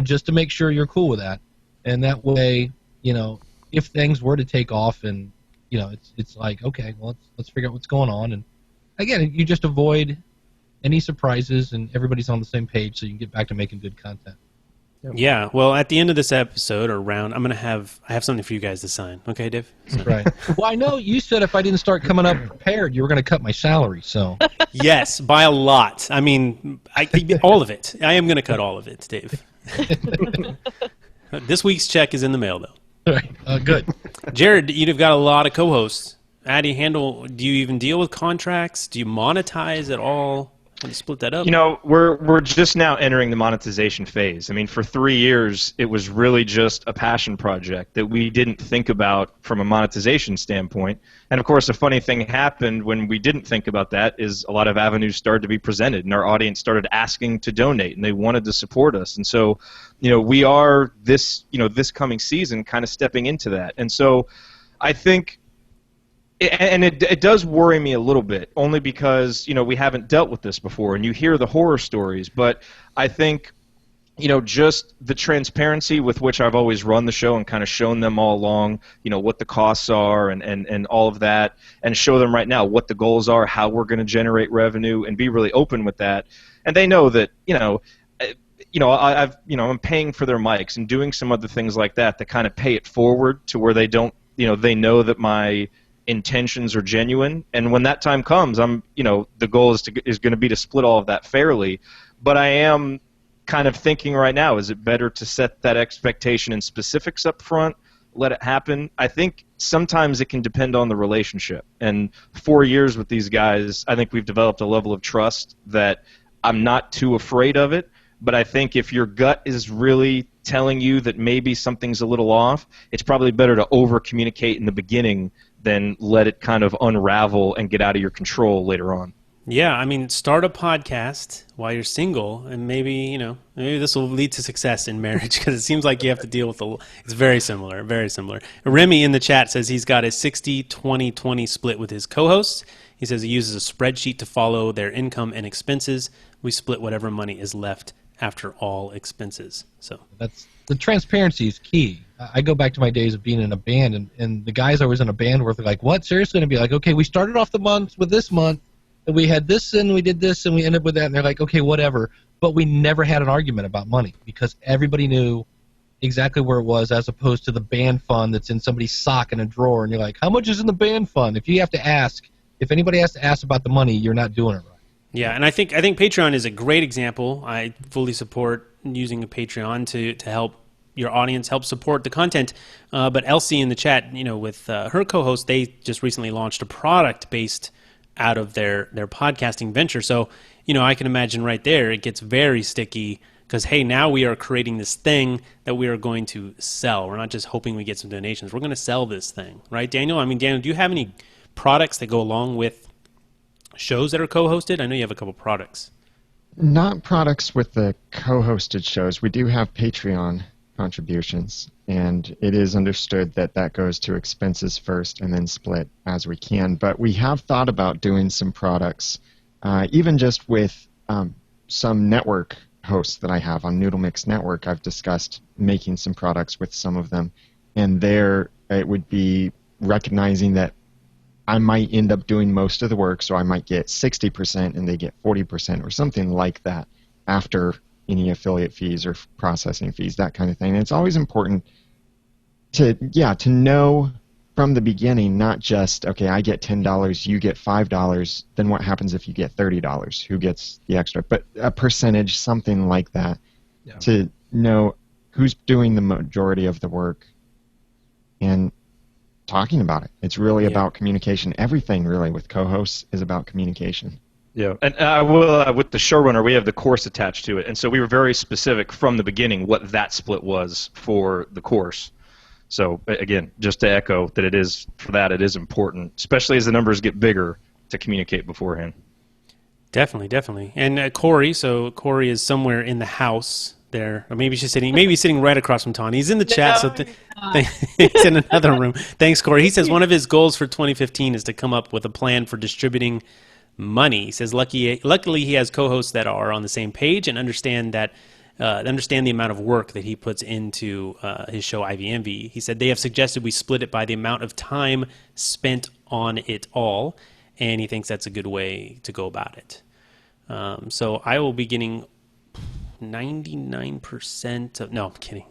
just to make sure you're cool with that. And that way, if things were to take off and, it's like, okay, well, let's figure out what's going on. And again, you just avoid any surprises, and everybody's on the same page, so you can get back to making good content. Yeah. Well, at the end of this episode or round, I have something for you guys to sign. Okay, Dave? So. Right. Well, I know you said if I didn't start coming up prepared, you were going to cut my salary. So. Yes, by a lot. I mean, all of it. I am going to cut all of it, Dave. This week's check is in the mail, though. Right. Good. Jerod, you've got a lot of co-hosts. How do you do you even deal with contracts? Do you monetize at all? How do you split that up? We're just now entering the monetization phase. I mean, for 3 years, it was really just a passion project that we didn't think about from a monetization standpoint. And of course, a funny thing happened when we didn't think about that is a lot of avenues started to be presented, and our audience started asking to donate, and they wanted to support us. And so, we are this coming season kind of stepping into that. And so, I think. And it does worry me a little bit, only because, we haven't dealt with this before, and you hear the horror stories. But I think, just the transparency with which I've always run the show and kind of shown them all along, what the costs are and all of that, and show them right now what the goals are, how we're going to generate revenue, and be really open with that. And they know that, I'm paying for their mics and doing some other things like that kind of pay it forward to where they don't, they know that my intentions are genuine, and when that time comes, the goal is going to be to split all of that fairly. But I am kind of thinking right now, is it better to set that expectation in specifics up front, let it happen? I think sometimes it can depend on the relationship. And 4 years with these guys, I think we've developed a level of trust that I'm not too afraid of it. But I think if your gut is really telling you that maybe something's a little off, it's probably better to over-communicate in the beginning than let it kind of unravel and get out of your control later on. Yeah, I mean, start a podcast while you're single, and maybe this will lead to success in marriage, because it seems like you have to deal with it's very similar, very similar. Remy in the chat says he's got a 60-20-20 split with his co-hosts. He says he uses a spreadsheet to follow their income and expenses. We split whatever money is left after all expenses. So the transparency is key. I go back to my days of being in a band, and the guys I was in a band with are like, what, seriously? And be like, okay, we started off the month with this month, and we had this, and we did this, and we ended up with that. And they're like, okay, whatever. But we never had an argument about money, because everybody knew exactly where it was, as opposed to the band fund that's in somebody's sock in a drawer, and you're like, how much is in the band fund? If anybody has to ask about the money, you're not doing it right. Yeah, and I think Patreon is a great example. I fully support using a Patreon to help your audience, help support the content. But Elsie in the chat, with her co-host, they just recently launched a product based out of their podcasting venture. So, I can imagine right there, it gets very sticky because, hey, now we are creating this thing that we are going to sell. We're not just hoping we get some donations. We're going to sell this thing, right, Daniel? Daniel, do you have any products that go along with shows that are co-hosted? I know you have a couple products. Not products with the co-hosted shows. We do have Patreon contributions, and it is understood that goes to expenses first and then split as we can. But we have thought about doing some products, even just with some network hosts that I have on Noodle Mix Network. I've discussed making some products with some of them, and there it would be recognizing that I might end up doing most of the work, so I might get 60% and they get 40% or something like that after any affiliate fees or processing fees, that kind of thing. And it's always important to know from the beginning, not just, okay, I get $10, you get $5, then what happens if you get $30? Who gets the extra? But a percentage, something like that, to know who's doing the majority of the work and talking about it. It's really about communication. Everything really with co-hosts is about communication. Yeah, and I will, with the showrunner, we have the course attached to it, and so we were very specific from the beginning what that split was for the course. So again, just to echo that it is important, especially as the numbers get bigger, to communicate beforehand. Definitely. And Corey is somewhere in the house there, or maybe he's sitting right across from Tawny. He's in the chat, he's in another room. Thanks, Corey. He says one of his goals for 2015 is to come up with a plan for distributing money. He says luckily he has co-hosts that are on the same page and understand the amount of work that he puts into his show IVMV. He said they have suggested we split it by the amount of time spent on it all, and he thinks that's a good way to go about it. So I will be getting 99% of... No, I'm kidding.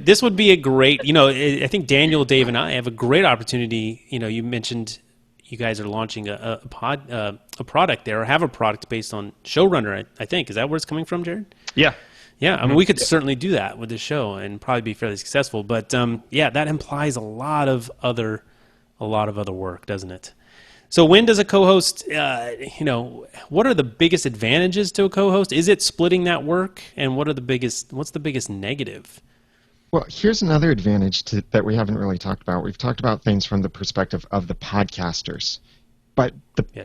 This would be a great... I think Daniel, Dave, and I have a great opportunity. You mentioned you guys are launching a product there, or have a product based on showrunner, I think. Is that where it's coming from, Jerod? Yeah. Yeah, we could certainly do that with this show and probably be fairly successful. But that implies a lot of other work, doesn't it? So when does a co-host, what are the biggest advantages to a co-host? Is it splitting that work? And what's the biggest negative? Well, here's another advantage that we haven't really talked about. We've talked about things from the perspective of the podcasters, but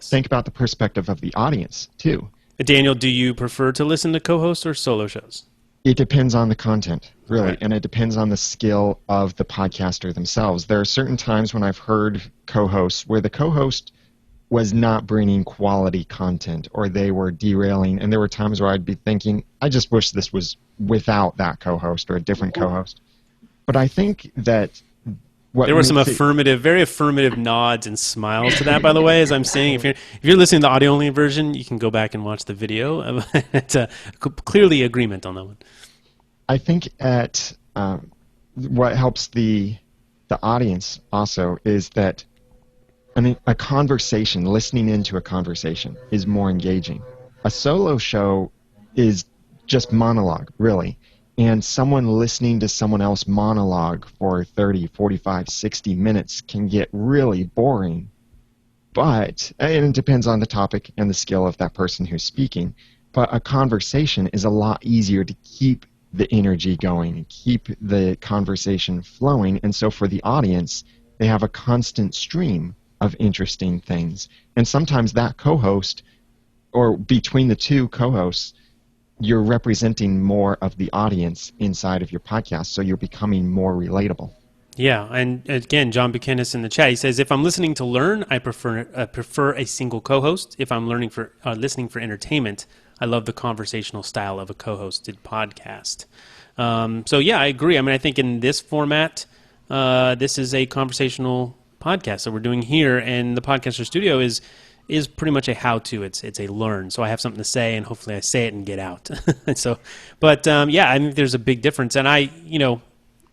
think about the perspective of the audience, too. Daniel, do you prefer to listen to co-hosts or solo shows? It depends on the content, really, Right. And it depends on the skill of the podcaster themselves. There are certain times when I've heard co-hosts where the co-host was not bringing quality content, or they were derailing, and there were times where I'd be thinking, I just wish this was without that co-host or a different co-host. But I think that there were some very affirmative nods and smiles to that, by the way, as I'm saying. If you're listening to the audio-only version, you can go back and watch the video. It's clearly agreement on that one. I think what helps the audience also is that a conversation, listening into a conversation, is more engaging. A solo show is just monologue, really. And someone listening to someone else monologue for 30, 45, 60 minutes can get really boring. And it depends on the topic and the skill of that person who's speaking. But a conversation is a lot easier to keep the energy going and keep the conversation flowing. And so for the audience, they have a constant stream of interesting things. And sometimes that co-host, or between the two co-hosts, you're representing more of the audience inside of your podcast, so you're becoming more relatable. Yeah, and again, John Buchanan in the chat, he says, if I'm listening to learn, I prefer a single co-host. If I'm listening for entertainment, I love the conversational style of a co-hosted podcast. I agree. I think in this format, this is a conversational podcast that we're doing here, and the Podcaster Studio is pretty much a how-to. It's a learn. So I have something to say, and hopefully I say it and get out. I think there's a big difference. And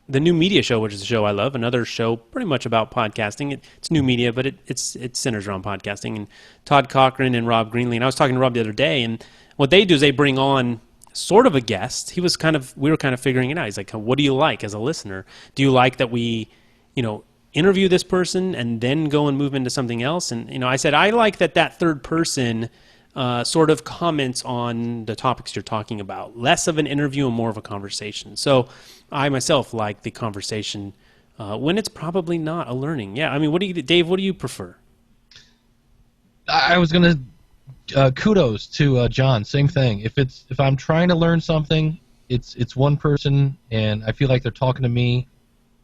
the New Media Show, which is a show I love, another show pretty much about podcasting. It's new media, but it centers around podcasting. And Todd Cochran and Rob Greenlee. And I was talking to Rob the other day, and what they do is they bring on sort of a guest. We were kind of figuring it out. He's like, what do you like as a listener? Do you like that we, interview this person and then go and move into something else? And, I said, I like that third person sort of comments on the topics you're talking about. Less of an interview and more of a conversation. So I myself like the conversation when it's probably not a learning. Yeah, I mean, Dave, what do you prefer? I was going to kudos to John. Same thing. If I'm trying to learn something, it's one person, and I feel like they're talking to me.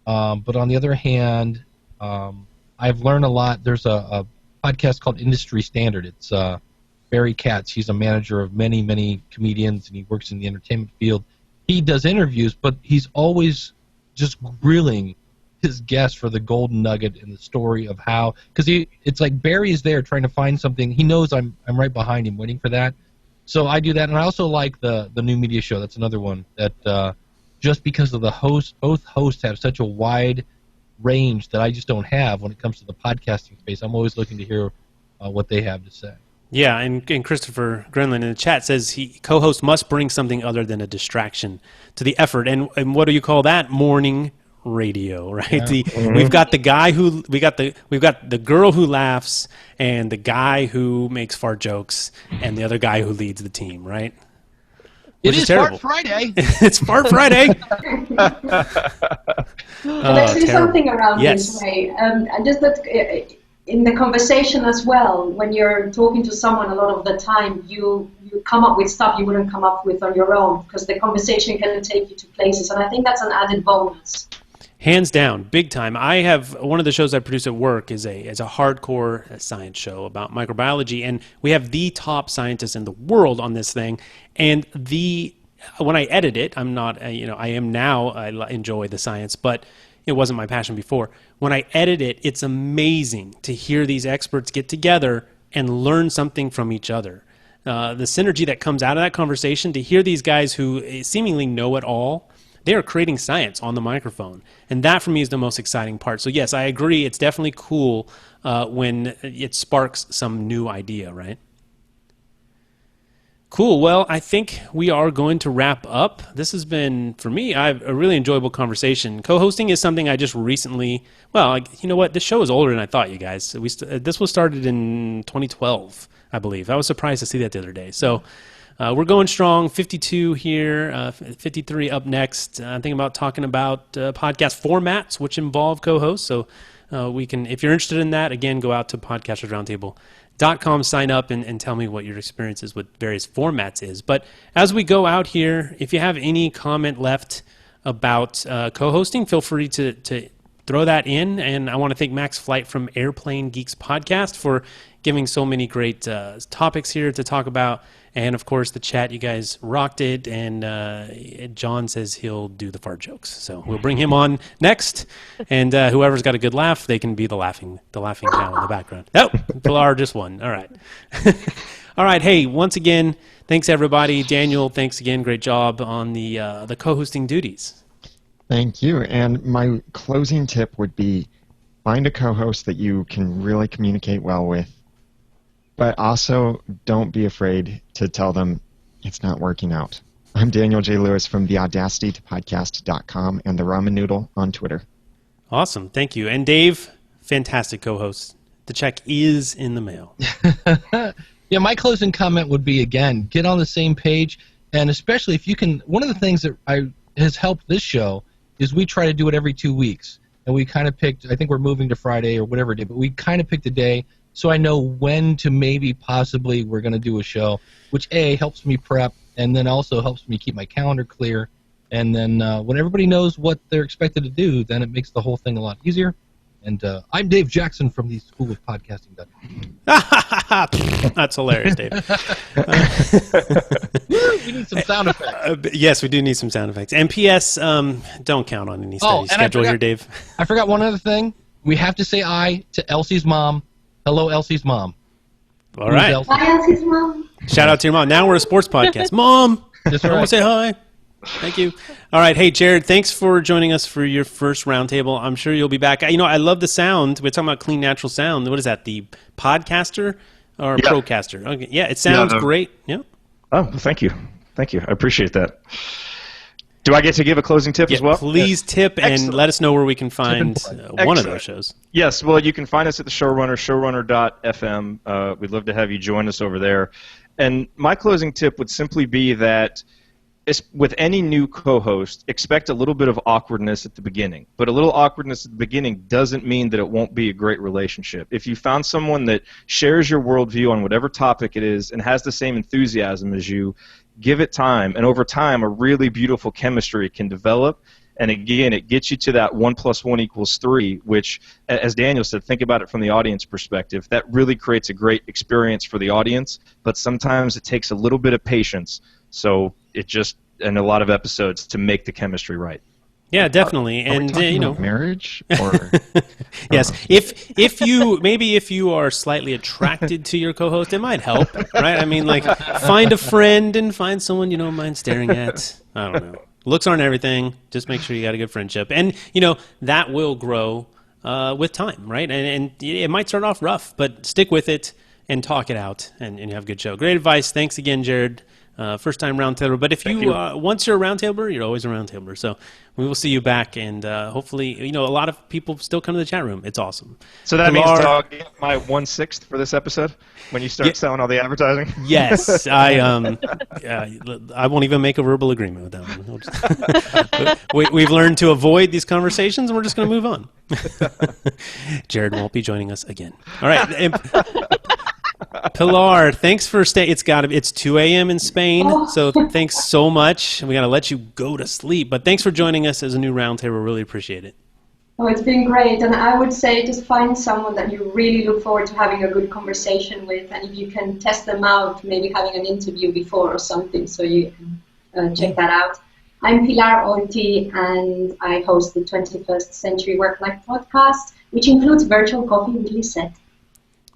But on the other hand, I've learned a lot. There's a podcast called Industry Standard. It's Barry Katz. He's a manager of many, many comedians, and he works in the entertainment field. He does interviews, but he's always just grilling his guests for the golden nugget in the story of how, because it's like Barry is there trying to find something. He knows I'm right behind him waiting for that. So I do that, and I also like the New Media Show. That's another one that just because of the host, both hosts have such a wide range that I just don't have when it comes to the podcasting space. I'm always looking to hear what they have to say. Yeah, and Christopher Grenlin in the chat says co-host must bring something other than a distraction to the effort. And what do you call that? Morning radio, right? Yeah. We've got the guy we've got the girl who laughs, and the guy who makes fart jokes, and the other guy who leads the team, right? It is terrible. Fart Friday. It's Fart Friday. Let's do something around Yes. this way. And just that in the conversation as well, when you're talking to someone a lot of the time, you come up with stuff you wouldn't come up with on your own, because the conversation can take you to places, and I think that's an added bonus. Hands down, big time. I have one of the shows I produce at work is a hardcore science show about microbiology, and we have the top scientists in the world on this thing. And when I edit it, I'm not, I am now. I enjoy the science, but it wasn't my passion before. When I edit it, it's amazing to hear these experts get together and learn something from each other. The synergy that comes out of that conversation, to hear these guys who seemingly know it all, they are creating science on the microphone. And that for me is the most exciting part. So yes, I agree. It's definitely cool when it sparks some new idea, right? Cool. Well, I think we are going to wrap up. This has been, for me, a really enjoyable conversation. Co-hosting is something I just recently, you know what? This show is older than I thought, you guys. This was started in 2012, I believe. I was surprised to see that the other day. So we're going strong. 52 here, 53 up next. I'm thinking about talking about podcast formats which involve co-hosts. So we can, if you're interested in that, again, go out to podcastersroundtable.com, sign up, and tell me what your experiences with various formats is. But as we go out here, if you have any comment left about co-hosting, feel free to throw that in. And I want to thank Max Flight from Airplane Geeks Podcast for giving so many great topics here to talk about. And, of course, the chat, you guys rocked it. And John says he'll do the fart jokes. So we'll bring him on next. And whoever's got a good laugh, they can be the laughing cow in the background. Oh, Pilar just won. All right. All right. Hey, once again, thanks, everybody. Daniel, thanks again. Great job on the co-hosting duties. Thank you. And my closing tip would be find a co-host that you can really communicate well with. But also, don't be afraid to tell them it's not working out. I'm Daniel J. Lewis from theaudacitytopodcast.com and the Ramen Noodle on Twitter. Awesome. Thank you. And Dave, fantastic co-host. The check is in the mail. Yeah, my closing comment would be, again, get on the same page, and especially if you can, one of the things that has helped this show is we try to do it every 2 weeks. And we kind of picked, I think we're moving to Friday or whatever day, but we kind of picked a day so I know when to maybe possibly we're going to do a show, which A, helps me prep, and then also helps me keep my calendar clear. And then when everybody knows what they're expected to do, then it makes the whole thing a lot easier. And I'm Dave Jackson from the School of Podcasting. That's hilarious, Dave. We need some sound effects. Yes, we do need some sound effects. And P.S., don't count on any steady schedule here, Dave. I forgot one other thing. We have to say hi to Elsie's mom. Hello, Elsie's mom. All right. Elsie? Hi, Elsie's mom. Shout out to your mom. Now we're a sports podcast. Mom, That's I want right. to say hi. Thank you. All right. Hey, Jerod, thanks for joining us for your first roundtable. I'm sure you'll be back. You know, I love the sound. We're talking about clean, natural sound. What is that, the Podcaster or Procaster? Okay. Yeah, it sounds great. Yeah. Oh, well, thank you. Thank you. I appreciate that. Do I get to give a closing tip as well? Please tip and Excellent. let us know where we can find one of those shows. Yes, well, you can find us at the Showrunner, showrunner.fm. We'd love to have you join us over there. And my closing tip would simply be that with any new co-host, expect a little bit of awkwardness at the beginning. But a little awkwardness at the beginning doesn't mean that it won't be a great relationship. If you found someone that shares your worldview on whatever topic it is and has the same enthusiasm as you, give it time. And over time, a really beautiful chemistry can develop. And again, it gets you to that 1 + 1 = 3, which, as Daniel said, think about it from the audience perspective. That really creates a great experience for the audience, but sometimes it takes a little bit of patience. So it just, in a lot of episodes, to make the chemistry right. Yeah, definitely. Are we And talking about marriage or yes, if you are slightly attracted to your co-host, it might help, right? I mean, like, find a friend and find someone you don't mind staring at. I don't know. Looks aren't everything. Just make sure you got a good friendship, and that will grow with time, right? And it might start off rough, but stick with it and talk it out, and you have a good show. Great advice. Thanks again, Jerod. First time roundtabler, but if you once you're a roundtabler, you're always a roundtabler. So we will see you back, and hopefully, a lot of people still come to the chat room. It's awesome. So that means I'll get my 1/6 for this episode when you start selling all the advertising. Yes, I won't even make a verbal agreement with that one. We've learned to avoid these conversations, and we're just going to move on. Jerod won't be joining us again. All right. Pilar, thanks for staying. It's 2 a.m. in Spain, so thanks so much. We got to let you go to sleep, but thanks for joining us as a new roundtable. Really appreciate it. Oh, it's been great, and I would say just find someone that you really look forward to having a good conversation with, and if you can test them out, maybe having an interview before or something, so you can check that out. I'm Pilar Orti, and I host the 21st Century Work-Life podcast, which includes virtual coffee with Lisette.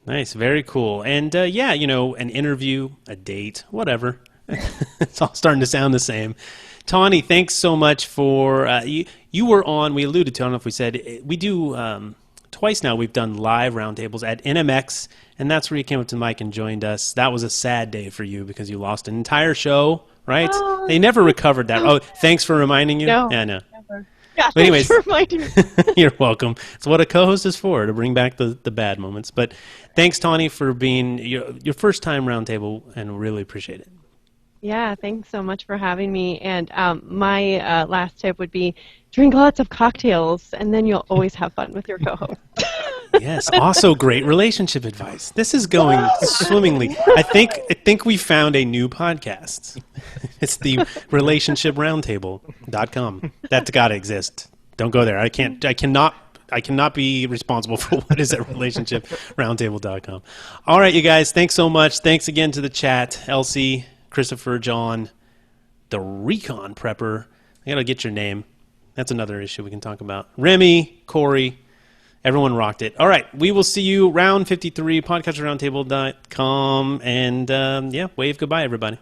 Nice, very cool. And an interview, a date, whatever. It's all starting to sound the same. Tawny, thanks so much for you were on. We alluded to. I don't know if we said we do twice now. We've done live roundtables at NMX, and that's where you came up to the mic and joined us. That was a sad day for you because you lost an entire show, right? They never recovered that. Oh, thanks for reminding you. No, yeah, no. Never. Yeah, but anyways, thanks for reminding me. You're welcome. It's what a co-host is for, to bring back the bad moments. But thanks, Tawny, for being your first time roundtable, and really appreciate it. Yeah, thanks so much for having me. And my last tip would be drink lots of cocktails, and then you'll always have fun with your co-host. Yes, also great relationship advice. This is going swimmingly. I think we found a new podcast. It's the relationshiproundtable.com. That's got to exist. Don't go there. I cannot be responsible for what is at relationshiproundtable.com. All right, you guys, thanks so much. Thanks again to the chat. Elsie, Christopher, John, the Recon Prepper. I got to get your name. That's another issue we can talk about. Remy, Corey. Everyone rocked it. All right, we will see you round 53, podcastraroundtable.com, and wave goodbye, everybody.